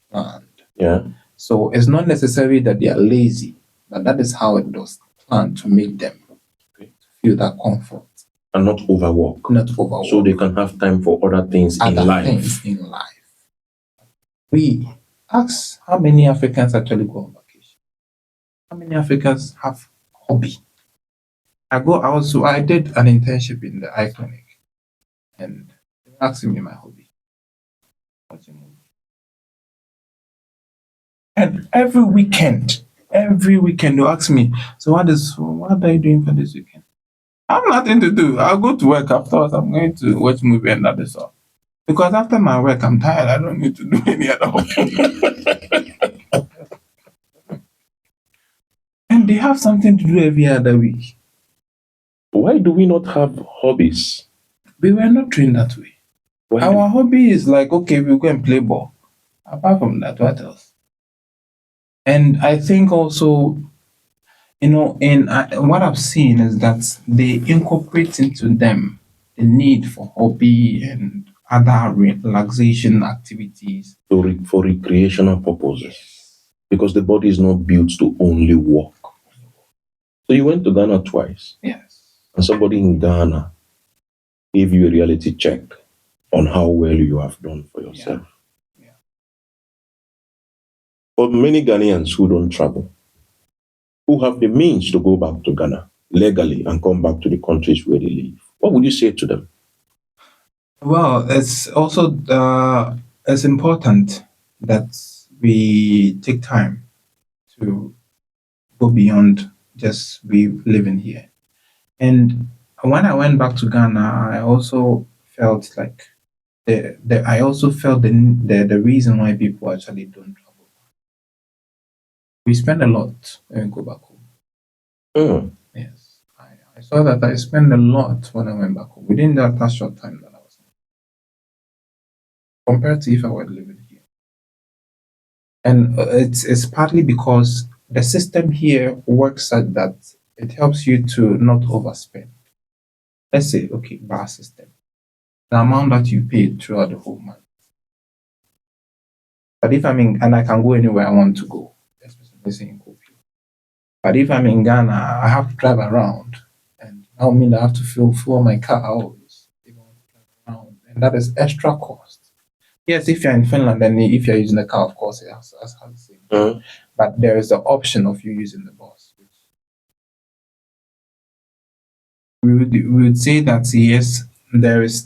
planned. Yeah. So it's not necessarily that they are lazy, but that is how it was planned to make them feel that comfort. And not overwork. Not overwork. So they can have time for other things Other in life. things in life. We ask how many Africans actually go on vacation. How many Africans have hobby? I did an internship in the eye clinic, and they were asking me my hobby. Watching movie. And every weekend they ask me, so what are you doing for this weekend? I have nothing to do. I'll go to work afterwards. I'm going to watch movie and that is all. Because after my work, I'm tired. I don't need to do any other hobby. And they have something to do every other week. Why do we not have hobbies? We were not trained that way. Our hobby is like, okay, we'll go and play ball. Apart from that, what else? And I think also, in what I've seen is that they incorporate into them the need for hobby and other relaxation activities. For recreational purposes. Because the body is not built to only work. So you went to Ghana twice. Yes. And somebody in Ghana gave you a reality check on how well you have done for yourself. Yeah. For many Ghanaians who don't travel, who have the means to go back to Ghana legally and come back to the countries where they live, what would you say to them? Well, it's also it's important that we take time to go beyond just we living here. And when I went back to Ghana, I also felt like I also felt the reason why people actually don't travel. We spend a lot when we go back home. Mm. Yes, I saw that I spent a lot when I went back home within that short time that I was compared to if I were living here. And it's partly because the system here works such that it helps you to not overspend. Let's say, okay, bar system, the amount that you pay throughout the whole month. But if I'm in, and I can go anywhere I want to go, especially in Kuopio. But if I'm in Ghana, I have to drive around, and I mean I have to fuel my car always, even when I drive around, and that is extra cost. Yes, if you're in Finland and if you're using the car, of course, it has the same. Mm. But there is the option of you using the bus. We would say that yes, there is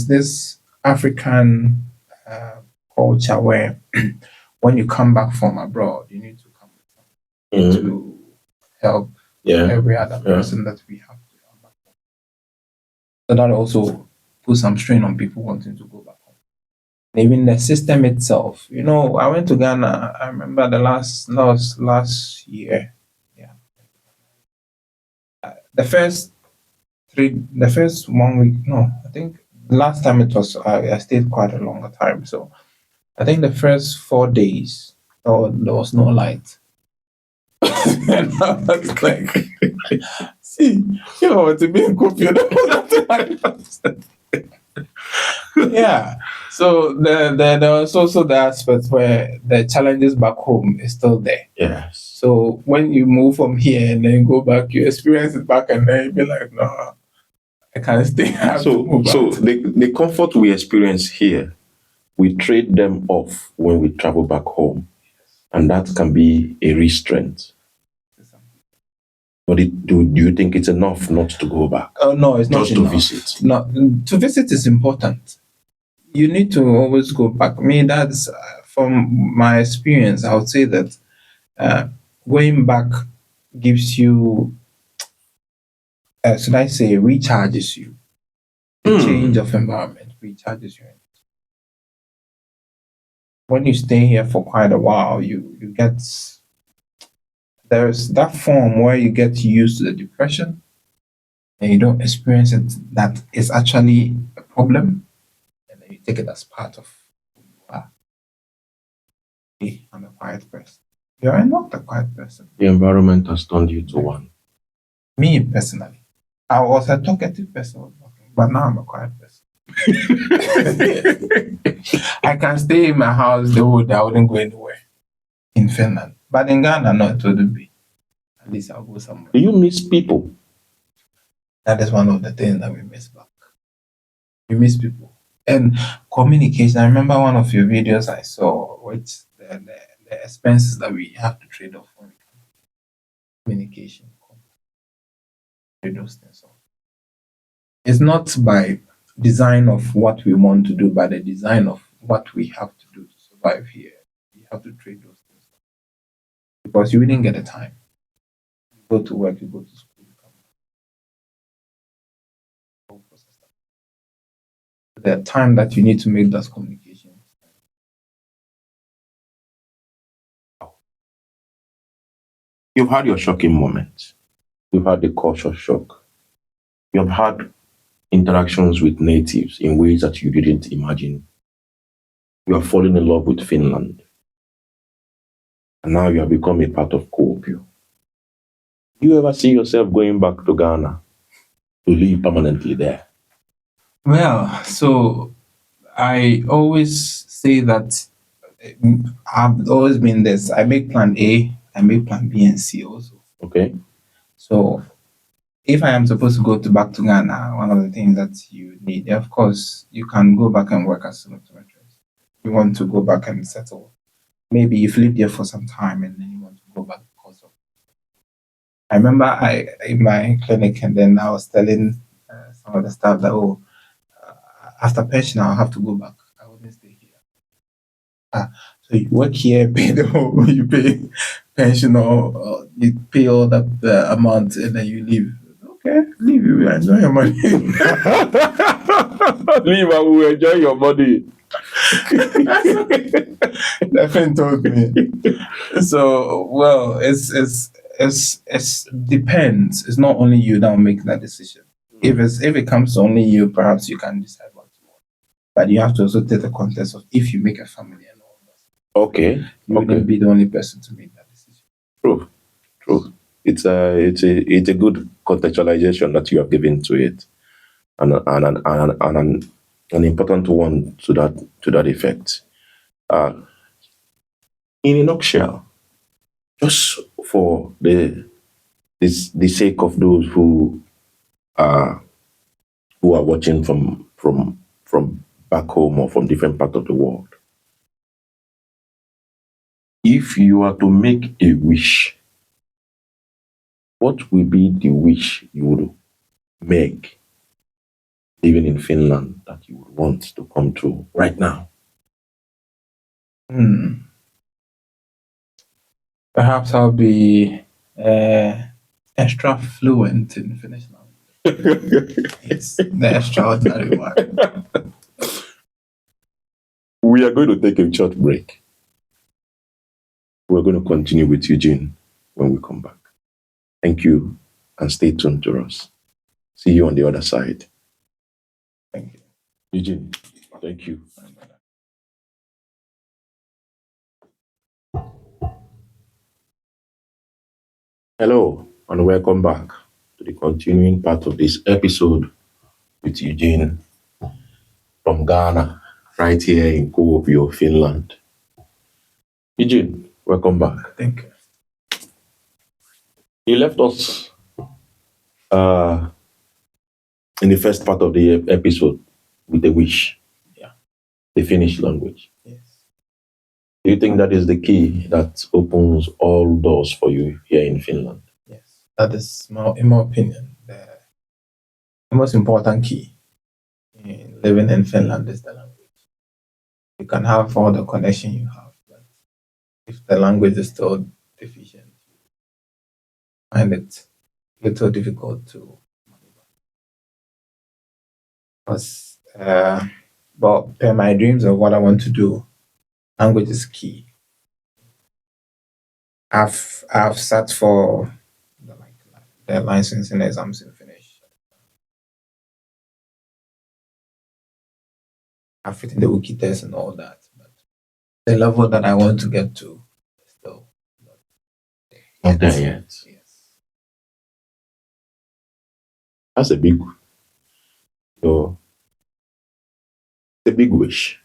this African culture where when you come back from abroad, you need to come with something to help every other person that we have to come back home. So that also puts some strain on people wanting to go back home. Even the system itself, I went to Ghana. I remember the last year. Yeah, the first 1 week. No, I think last time it was I stayed quite a longer time. So I think the first 4 days, there was no light. And I was like, see, if I were to be in Kuopio, there was nothing like that. Yeah. So there was also the aspect where the challenges back home is still there. Yes. So when you move from here and then go back, you experience it back and then you be like, no, I can't stay. So the comfort we experience here, we trade them off when we travel back home. And that can be a restraint. But do you think it's enough not to go back? No, it's not just enough. to visit. No, to visit is important. you need to always go back. I mean, that's from my experience. I would say that uh, going back gives you, should I say, recharges you. The change of environment recharges you. When you stay here for quite a while, you get, there's that form where you get used to the depression and you don't experience it that is actually a problem, and then you take it as part of who you are. Hey, I'm a quiet person. You're not a quiet person. The environment has turned you to one. Me personally, I was a talkative person, but now I'm a quiet person. I can stay in my house the whole day. I wouldn't go anywhere in Finland. But in Ghana, no, it wouldn't be. At least I'll go somewhere. Do you miss people? That is one of the things that we miss back. We miss people. And communication. I remember one of your videos I saw, which the expenses that we have to trade off when we come to communication. Trade those things off. It's not by design of what we want to do, but the design of what we have to do to survive here. You have to trade those things off. Because you didn't get the time. You go to work, you go to school, you come back. The time that you need to make those communications. You've had your shocking moments. You've had the culture shock. You've had interactions with natives in ways that you didn't imagine. You have fallen in love with Finland. And now you have become a part of Kuopio. Do you ever see yourself going back to Ghana to live permanently there? Well, so I always say that I've always been this. I make plan A, I make plan B and C also. Okay. So if I am supposed to go back to Ghana, one of the things that you need, of course, you can go back and work as an optometrist. You want to go back and settle. Maybe you've lived there for some time and then you want to go back because of. I remember I in my clinic, and then I was telling some of the staff that, after pension I'll have to go back. I wouldn't stay here. So you work here, pay the whole, you pay pension, or you pay all that the amount, and then you leave. Okay, leave. You will enjoy your money. Leave and we will enjoy your money. That friend told me. So well, it's depends. It's not only you that will make that decision. If it comes to only you, perhaps you can decide what you want. But you have to also take the context of if you make a family and all that. Okay. You wouldn't be the only person to make that decision. True. It's a good contextualization that you have given to it, and an important one to that effect. In a nutshell, just for the sake of those who are watching from back home or from different parts of the world, if you are to make a wish, what will be the wish you would make, even in Finland, that you would want to come true right now? Perhaps I'll be extra fluent in Finnish language. It's the extraordinary one. We are going to take a short break. We're going to continue with Eugene when we come back. Thank you, and stay tuned to us. See you on the other side. Thank you. Eugene, thank you. Hello, and welcome back to the continuing part of this episode with Eugene from Ghana, right here in Kuopio, Finland. Eugene, welcome back. Thank you. You left us in the first part of the episode with a wish. Yeah. The Finnish language. Yes. Do you think that is the key that opens all doors for you here in Finland? Yes. That is, in my opinion, the most important key in living in Finland is the language. You can have all the connection you have, but if the language is still deficient, you find it a little difficult to maneuver. Because, but per my dreams of what I want to do, language is key. I've sat for the, like, the licensing exams in Finnish. I've written the wiki test and all that, but the level that I want to get to is still not Not there there yet. Yes. That's a big, so it's a big wish.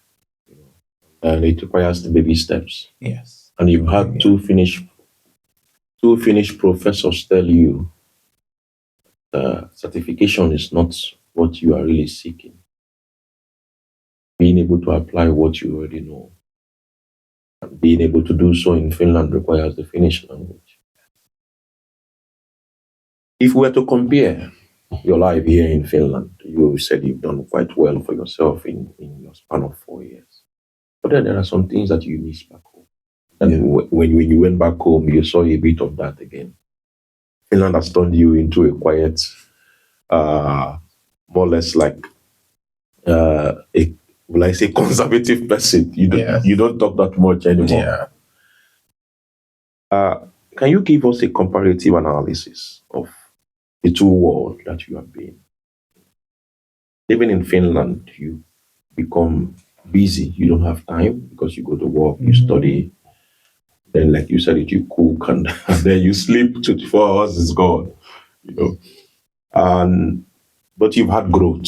And it requires the baby steps. Yes. And you've had two Finnish professors tell you certification is not what you are really seeking. Being able to apply what you already know, and being able to do so in Finland requires the Finnish language. If we were to compare your life here in Finland, you said you've done quite well for yourself in your span of 4 years. But then there are some things that you miss back home. And when you went back home, you saw a bit of that again. Finland has turned you into a quiet, more or less like a, will I say, conservative person. You don't talk that much anymore. Yeah. Can you give us a comparative analysis of the two worlds that you have been? Living in Finland, you become busy. You don't have time because you go to work, you study. Then, like you said, you cook and, and then you sleep. 24 hours is gone. You know, and but you've had growth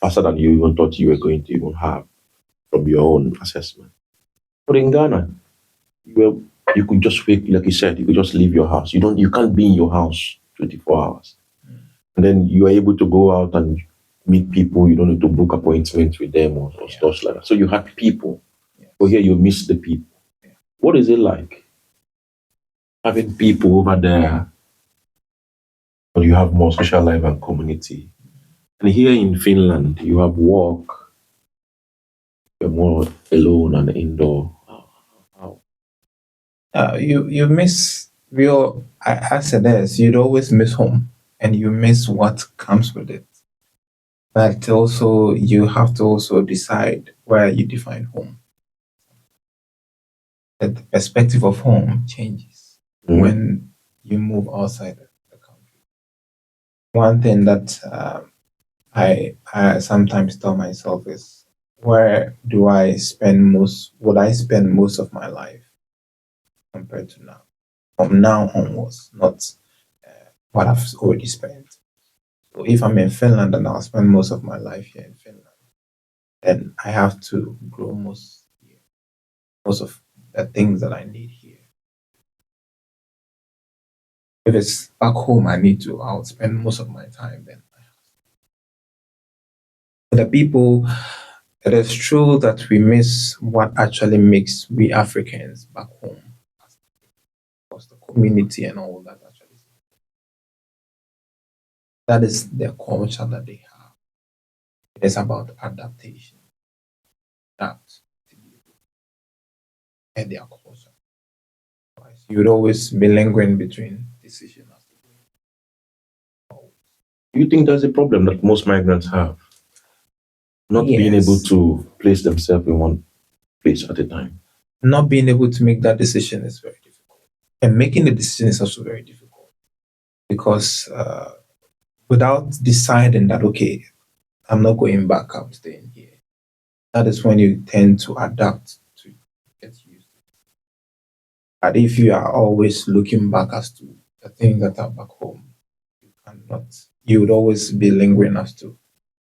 faster than you even thought you were going to even have from your own assessment. But in Ghana, you could just wake, like you said, you could just leave your house. You can't be in your house 24 hours. And then you are able to go out and meet people. You don't need to book appointments with them or stuff like that. So you have people. But here you miss the people. What is it like having people over there? But you have more social life and community. And here in Finland, you have work. You're more alone and indoor. How? You miss real. I said this. You'd always miss home, and you miss what comes with it. But also, you have to also decide where you define home. That the perspective of home changes when you move outside the country. One thing that I sometimes tell myself is, where do I spend most? Would I spend most of my life compared to now? From now onwards, not what I've already spent. So if I'm in Finland and I'll spend most of my life here in Finland, then I have to grow most here, most of the things that I need here. If it's back home, I'll spend most of my time then. For the people, it is true that we miss what actually makes we Africans back home. Because the community and all that actually. That is the culture that they have. It is about adaptation. Adapt to people and their culture. You would always be lingering between decisions. Do you think that's a problem that most migrants have? Not being able to place themselves in one place at a time. Not being able to make that decision is very difficult. And making the decision is also very difficult. Because without deciding that, okay, I'm not going back, I'm staying here, that is when you tend to adapt to get used to it. But if you are always looking back as to the things that are back home, you would always be lingering as to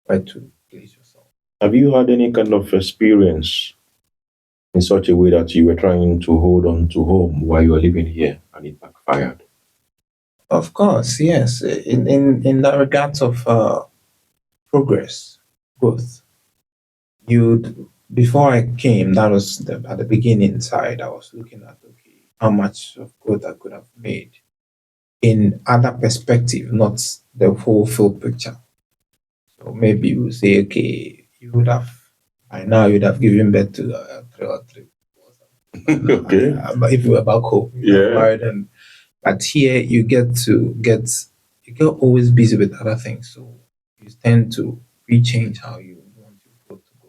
where to place yourself. Have you had any kind of experience in such a way that you were trying to hold on to home while you were living here and it backfired? Of course, yes. In the regards of progress, growth, before I came, that was at the beginning side. I was looking at, okay, how much of growth I could have made in other perspective, not the whole full picture. So maybe you say, okay, you would have By now, you'd have given birth to three or three. Okay. But if you were back home, you Yeah. got married, and but here you get always busy with other things, so you tend to rechange how you want your food to go.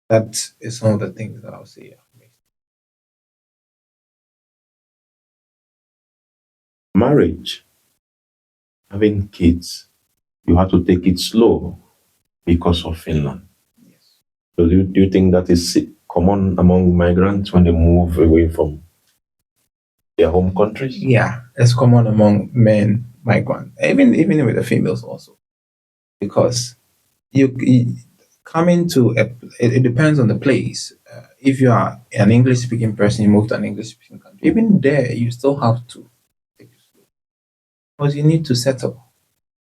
That is some of the things that I'll say. Marriage, having kids, you have to take it slow because of Finland. Yes. So do you think that is common among migrants when they move away from their home countries? Yeah, it's common among men, migrant, even with the females also, because you coming to it depends on the place. If you are an English speaking person, you move to an English speaking country. Even there, you still have to take it slow because you need to settle.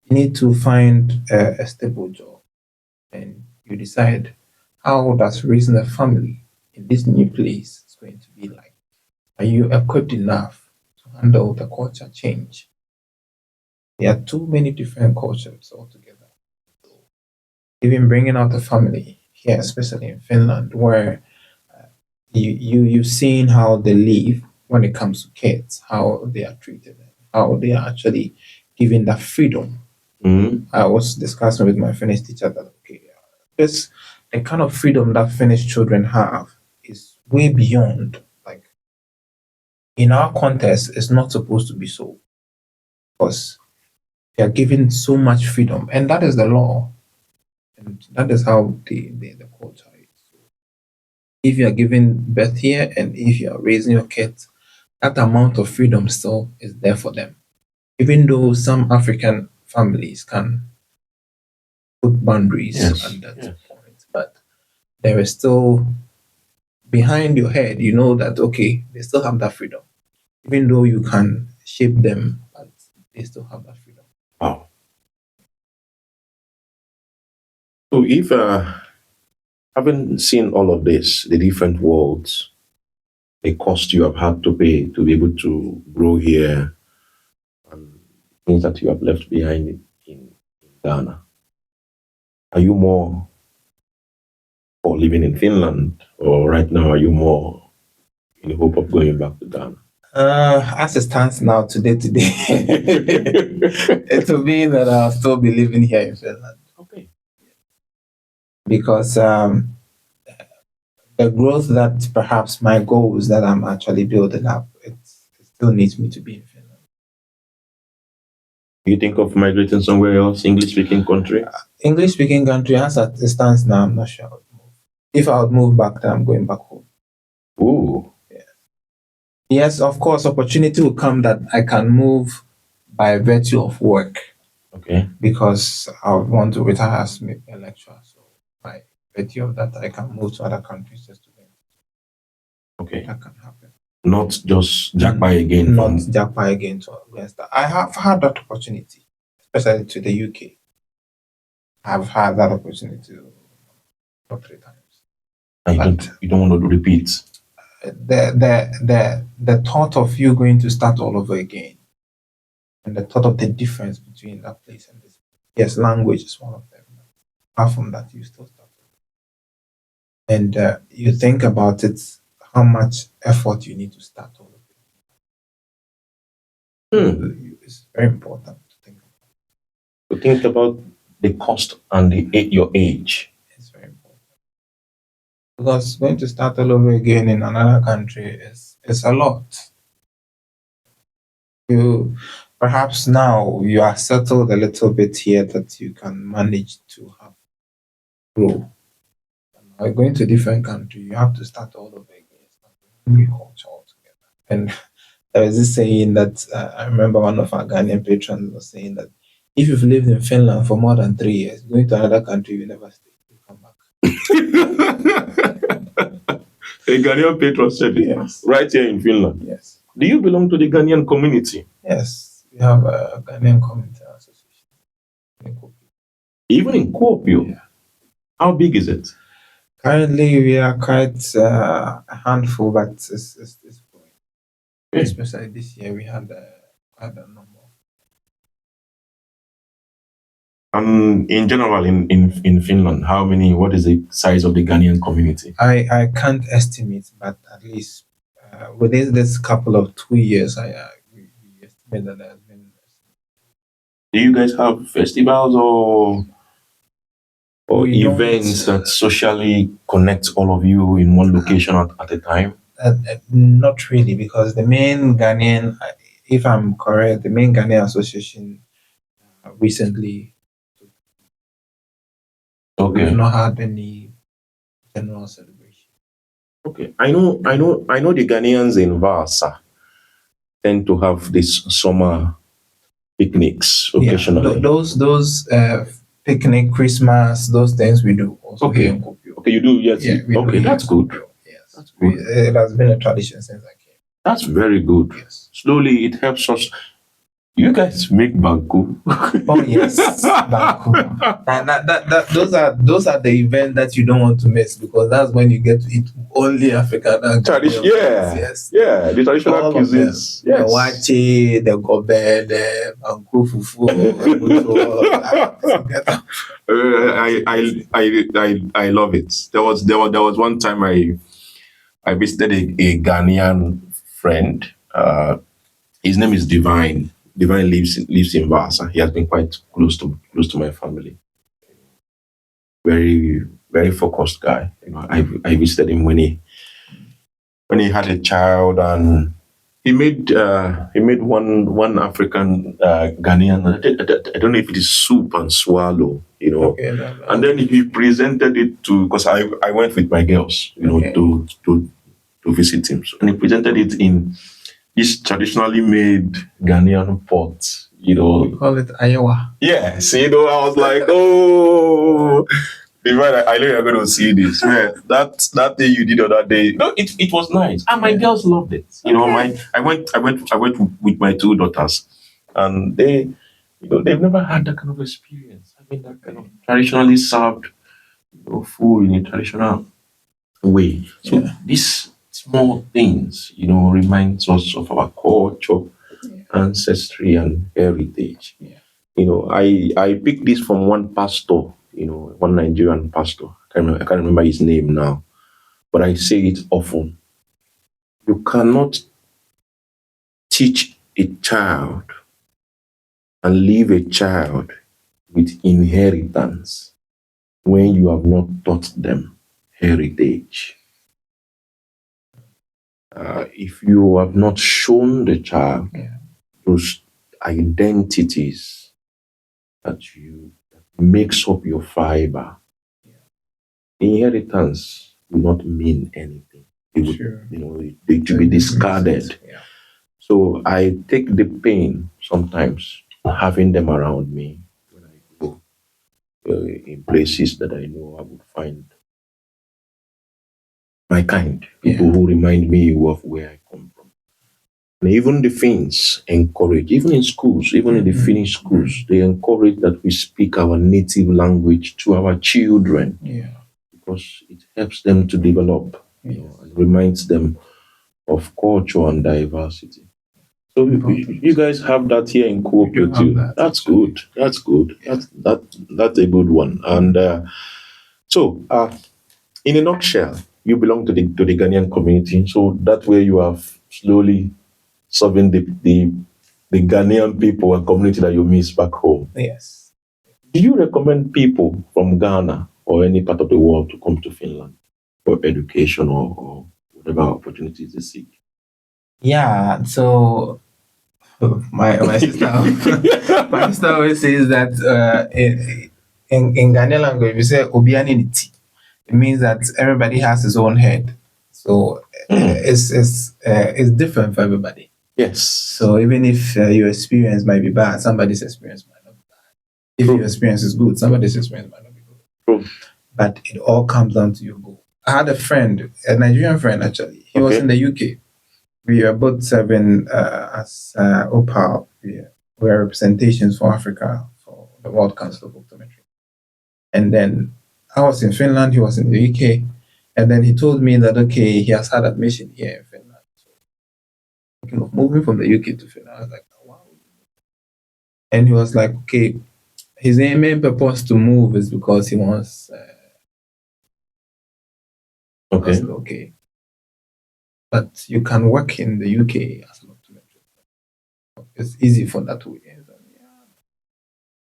You need to find a stable job, and you decide how does raising a family in this new place is going to be like. Are you equipped enough to handle the culture change? There are too many different cultures altogether. Even bringing out the family here, especially in Finland, where you've seen how they live when it comes to kids, how they are treated, how they are actually given that freedom. Mm. I was discussing with my Finnish teacher that okay, this the kind of freedom that Finnish children have is way beyond like in our context. It's not supposed to be so because they are given so much freedom, and that is the law, and that is how the culture is. If you are giving birth here and if you are raising your kids, that amount of freedom still is there for them. Even though some African families can put boundaries Yes. at that Yes. point, but there is still behind your head, you know that okay, they still have that freedom. Even though you can shape them, but they still have that freedom. Wow. So if having seen all of this, the different worlds, the cost you have had to pay to be able to grow here, and things that you have left behind in Ghana, are you more for living in Finland, or right now are you more in the hope of going back to Ghana? As it stands now, today, it will be that I'll still be living here in Finland Okay. because the growth that perhaps my goals that I'm actually building up, it still needs me to be in Finland. Do you think of migrating somewhere else, English speaking country? English speaking country, as it stands now, I'm not sure I would move. If I would move back, then I'm going back home. Ooh. Yes, of course, opportunity will come that I can move by virtue of work Okay. because I would want to retire as a lecturer. So by virtue of that, I can move to other countries just to learn. Okay. That can happen. Not just jackpot again Not from. jackpot again to West. I have had that opportunity, especially to the UK. I've had that opportunity two or three times. And But you don't want to repeat. the thought of you going to start all over again and the thought of the difference between that place and this. Yes, language is one of them. Apart from that, you still start. And you think about it, how much effort you need to start all over. It's very important to think about. To think about the cost and your age. It's very important because going to start all over again in another country is a lot. You perhaps now you are settled a little bit here that you can manage to have grow. By going to a different country, you have to start all over again. Start a new culture altogether. And there was this saying that I remember one of our Ghanaian patrons was saying that if you've lived in Finland for more than 3 years, going to another country, you never stay. You come back. A Ghanaian patron said it. Yes. Right here in Finland. Yes. Do you belong to the Ghanaian community? Yes. We have a Ghanaian community association in Kuopio. Even in Kuopio? Yeah. How big is it? Currently, we are quite a handful, but it's growing. Okay. Especially this year, we had quite a number. And in general, in Finland, what is the size of the Ghanaian community? I can't estimate, but at least within this couple of 2 years, we estimate that there has been. Do you guys have festivals or We don't. events that socially connect all of you in one location at a time? Not really, because the main Ghanaian, if I'm correct, the main Ghanaian association recently we've Okay. not had any general celebration. Okay. I know the Ghanaians in Vasa tend to have this summer picnics occasionally. Those picnic, Christmas, those things we do also Okay. here in Kuopio. Okay, you do, yes. Yeah, we do Okay, here that's in good. Kuopio. Yes, That's good. it has been a tradition since I came. That's very good. Yes. Slowly it helps us. You guys make banku. Oh yes, Baku. Those are the events that you don't want to miss, because that's when you get to eat only African and Tradition, Ghanaian yeah. foods. Yes. Yeah, the traditional All of them. cuisines. The Yes. wache, the gobe, the banku fufu, I love it. There was one time I visited a Ghanaian friend. His name is Divine. Divine lives in Vasa. He has been quite close to my family. Very very focused guy. I visited him when he had a child, and he made one African Ghanaian. I don't know if it is soup and swallow. Okay, no. And then he presented it to, because I went with my girls, Okay. to visit him. So, and he presented it in this traditionally made Ghanaian pot. We call it ayawa. Yes, I was like, oh, Divine, I know you're going to see this. Man, that day you did on that day, no, it was nice, and my girls loved it. I went with my two daughters, and they've never had that kind of experience. I mean, that kind of traditionally served food in a traditional way. So Yeah. these small things, reminds us of our culture, ancestry, and heritage. Yeah. I picked this from one pastor, one Nigerian pastor. I can't remember his name now, but I say it often. You cannot teach a child and leave a child with inheritance when you have not taught them heritage. If you have not shown the child Yeah. those identities that makes up your fiber, the inheritance will not mean anything. It would, Sure. it should be discarded. Yeah. So I take the pain sometimes having them around me when I go in places that I know I would find my kind, people who remind me of where I come from. And even the Finns encourage, even in schools, even in the Finnish schools, they encourage that we speak our native language to our children, Yeah. because it helps them to develop, and reminds them of culture and diversity. So you guys have that here in Kuopio too. That's good. That's good. Yeah. That's a good one. And so, in a nutshell, you belong to the Ghanaian community. So that way you are slowly serving the Ghanaian people and community that you miss back home. Yes. Do you recommend people from Ghana or any part of the world to come to Finland for education or whatever opportunities they seek? Yeah. So my sister my sister always says that in Ghanaian language we say obiani niti. It means that everybody has his own head. So it's different for everybody. Yes. So even if your experience might be bad, somebody's experience might not be bad. If True. your experience is good, somebody's experience might not be good. True. But it all comes down to your goal. I had a friend, a Nigerian friend actually. He was in the UK. We are both serving as OPAL. We are representations for Africa for the World Council of Optometry. And then I was in Finland, he was in the UK. And then he told me that, okay, he has had admission here in Finland. So thinking of moving from the UK to Finland. I was like, wow. And he was like, okay, his main purpose to move is because he wants. Okay. Okay, but you can work in the UK as an optometrist. It's easy for that way.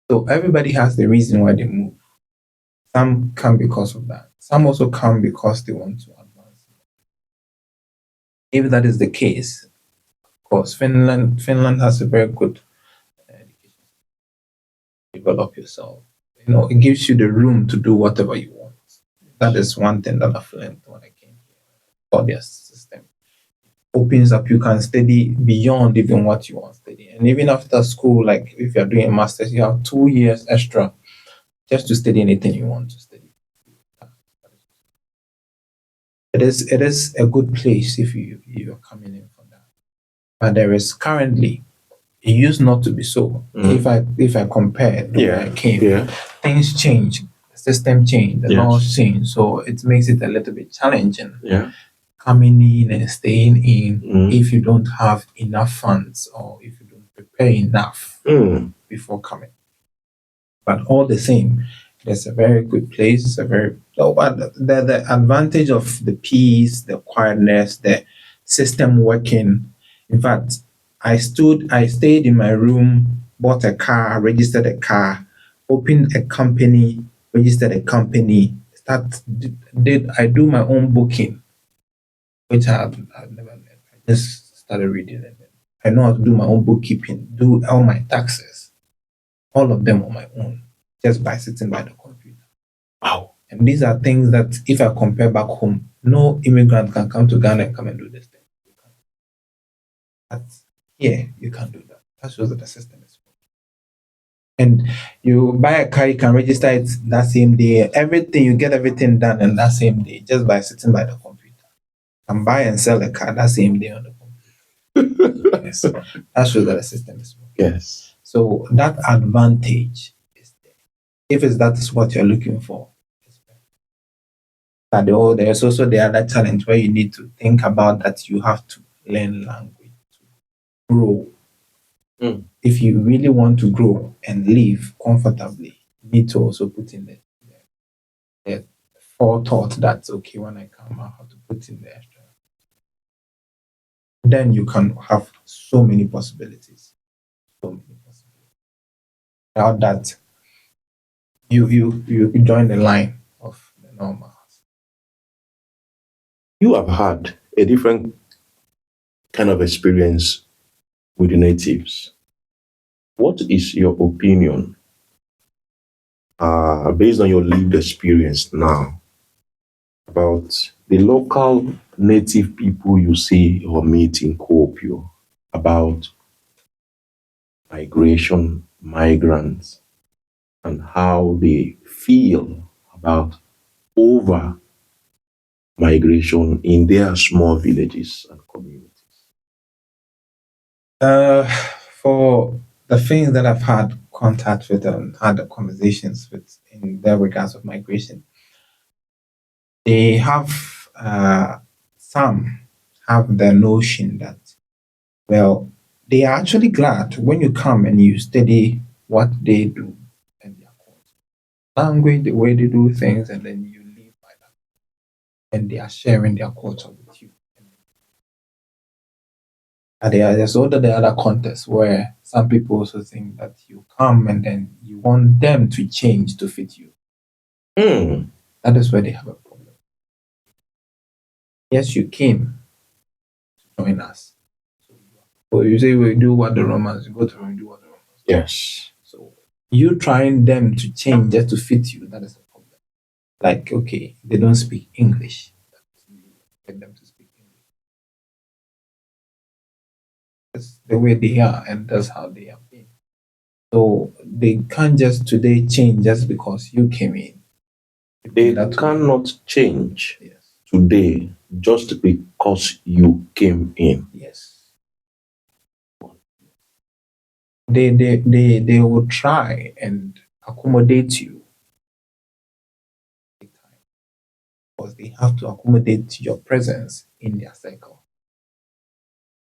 So everybody has the reason why they move. Some come because of that. Some also come because they want to advance. If that is the case, of course, Finland has a very good education. Develop yourself. It gives you the room to do whatever you want. That is one thing that I've learned when I came here. For their system opens up, you can study beyond even what you want to study. And even after school, like if you're doing a master's, you have 2 years extra just to study anything you want to study. It is a good place if you're coming in for that. But there is currently, it used not to be so. If I compare when I came, things change, the system changed, the laws change, so it makes it a little bit challenging. Coming in and staying in if you don't have enough funds or if you don't prepare enough before coming. But all the same, it's a very good place. It's a very the advantage of the peace, the quietness, the system working. In fact, I stayed in my room, bought a car, registered a car, opened a company, registered a company, did I do my own booking, which I've never learned. I just started reading it. I know how to do my own bookkeeping, do all my taxes, all of them on my own, just by sitting by the computer. Wow. And these are things that if I compare back home, no immigrant can come to Ghana and come and do this thing. But here, you can do that. That shows that the system is working. And you buy a car, you can register it that same day. Everything, you get everything done in that same day, just by sitting by the computer. You can buy and sell a car that same day on the computer. Yes. That shows that the system is working. Yes. So that advantage is there. If that is what you're looking for, it's better. But there's also the other challenge where you need to think about that you have to learn language to grow. If you really want to grow and live comfortably, you need to also put in the forethought that, okay, when I come, I have to put in the extra. Then you can have so many possibilities. So many possibilities. Without that, you join the line of the normals. You have had a different kind of experience with the natives. What is your opinion, based on your lived experience now, about the local native people you see or meet in Kuopio, about migration, migrants, and how they feel about over migration in their small villages and communities? For the things that I've had contact with and had the conversations with in their regards of migration, they have some have the notion that, well, they are actually glad when you come and you study what they do and their culture, language, the way they do things, and then you live by that, and they are sharing their culture with you. And there's also the other context where some people also think that you come and then you want them to change to fit you. That is where they have a problem. Yes, you came to join us. So you say we do what the Romans, you go to Rome, you do what the Romans do. Yes. So you trying them to change just to fit you, that is a problem. Like, okay, they don't speak English. Get them to speak English. That's the way they are, and that's how they have been. So they can't just today change just because you came in. They cannot change Yes. today just because you came in. Yes. They will try and accommodate you because they have to accommodate your presence in their circle.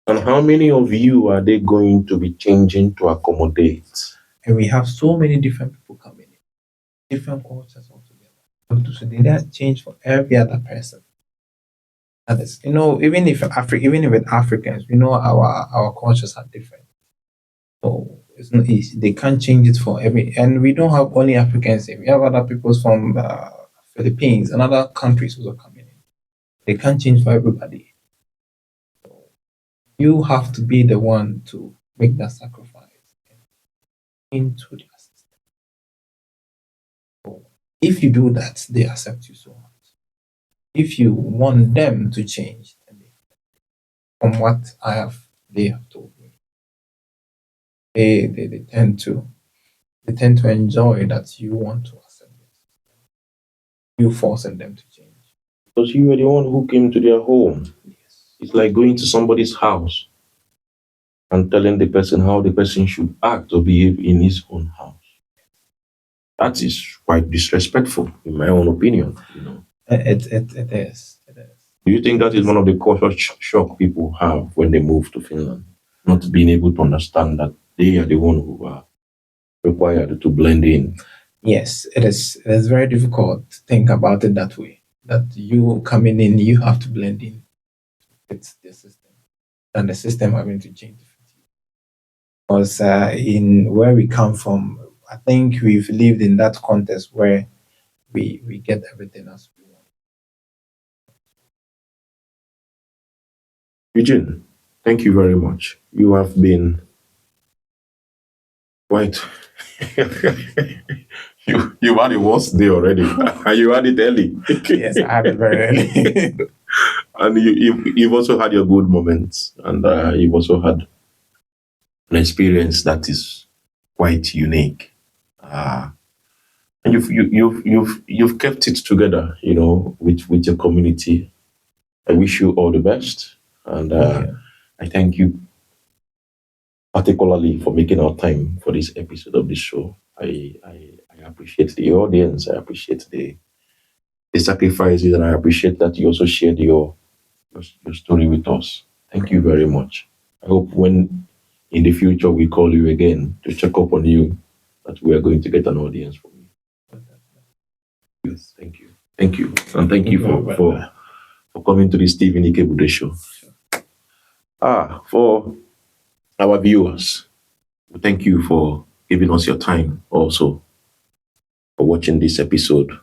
And how many of you are they going to be changing to accommodate? we have so many different people coming in, different cultures altogether. So they don't change for every other person. That is, even if even with Africans, we know our cultures are different. So it's not easy. They can't change it for every, and we don't have only Africans here. We have other peoples from Philippines and other countries who are coming in. They can't change for everybody. You have to be the one to make that sacrifice into their system. So if you do that, they accept you so much. If you want them to change, from what they have told me, they tend to enjoy that you want to accept them. You forcing them to change. Because you were the one who came to their home. Yes. It's like going to somebody's house and telling the person how the person should act or behave in his own house. That is quite disrespectful, in my own opinion. It is. It is. Do you think that is one of the culture shock people have when they move to Finland? Not being able to understand that they are the one who are required to blend in. Yes, it is. It is very difficult to think about it that way. That you coming in, you have to blend in with the system, and the system having to change. Because in where we come from, I think we've lived in that context where we get everything as we want. Eugene, thank you very much. You have been quite. you had a worst day already, and you had it early. Yes, I have it very early. And you've also had your good moments, and you've also had an experience that is quite unique. And you've kept it together, with your community. I wish you all the best, and Yeah. I thank you particularly for making our time for this episode of the show. I appreciate the audience. I appreciate the sacrifices, and I appreciate that you also shared your story with us. Thank you very much. I hope when in the future we call you again to check up on you, that we are going to get an audience from you. Thank you. Thank you. And thank you for coming to the Stephen Ikebude Show. For our viewers, thank you for giving us your time also, for watching this episode,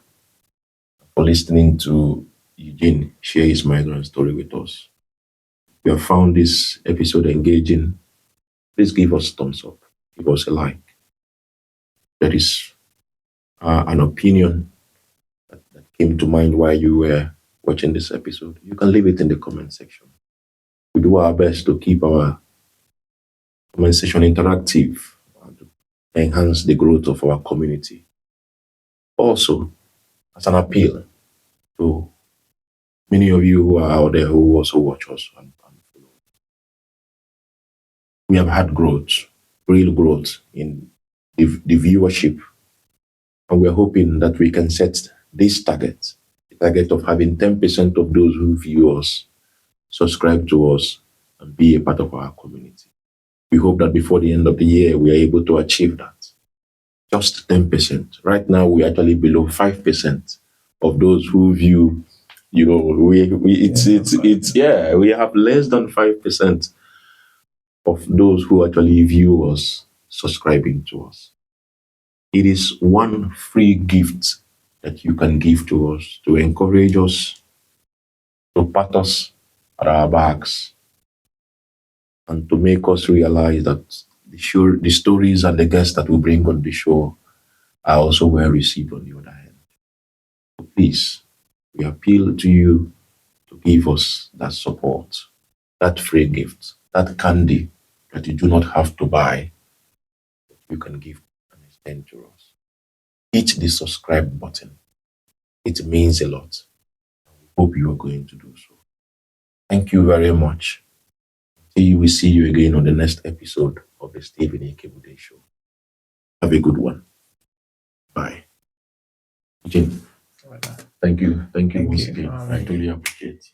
for listening to Eugene share his migrant story with us. If you have found this episode engaging, please give us a thumbs up, give us a like. There is an opinion that came to mind while you were watching this episode. You can leave it in the comment section. We do our best to keep our comment section interactive and to enhance the growth of our community. Also, as an appeal to many of you who are out there who also watch us and follow. We have had growth, real growth in the viewership, and we are hoping that we can set this target, the target of having 10% of those who view us subscribe to us and be a part of our community. We hope that before the end of the year, we are able to achieve that. Just 10%. Right now, we're actually below 5% of those who view. We have less than 5% of those who actually view us subscribing to us. It is one free gift that you can give to us to encourage us, to pat us at our backs, and to make us realize that the stories and the guests that we bring on the show are also well received on the other hand. So please, we appeal to you to give us that support, that free gift, that candy that you do not have to buy, that you can give and extend to us. Hit the subscribe button. It means a lot. We hope you are going to do so. Thank you very much. We will see you again on the next episode of the Stephen Ikebude Show. Have a good one. Bye. Eugene, thank you. Thank you once again. I really appreciate it.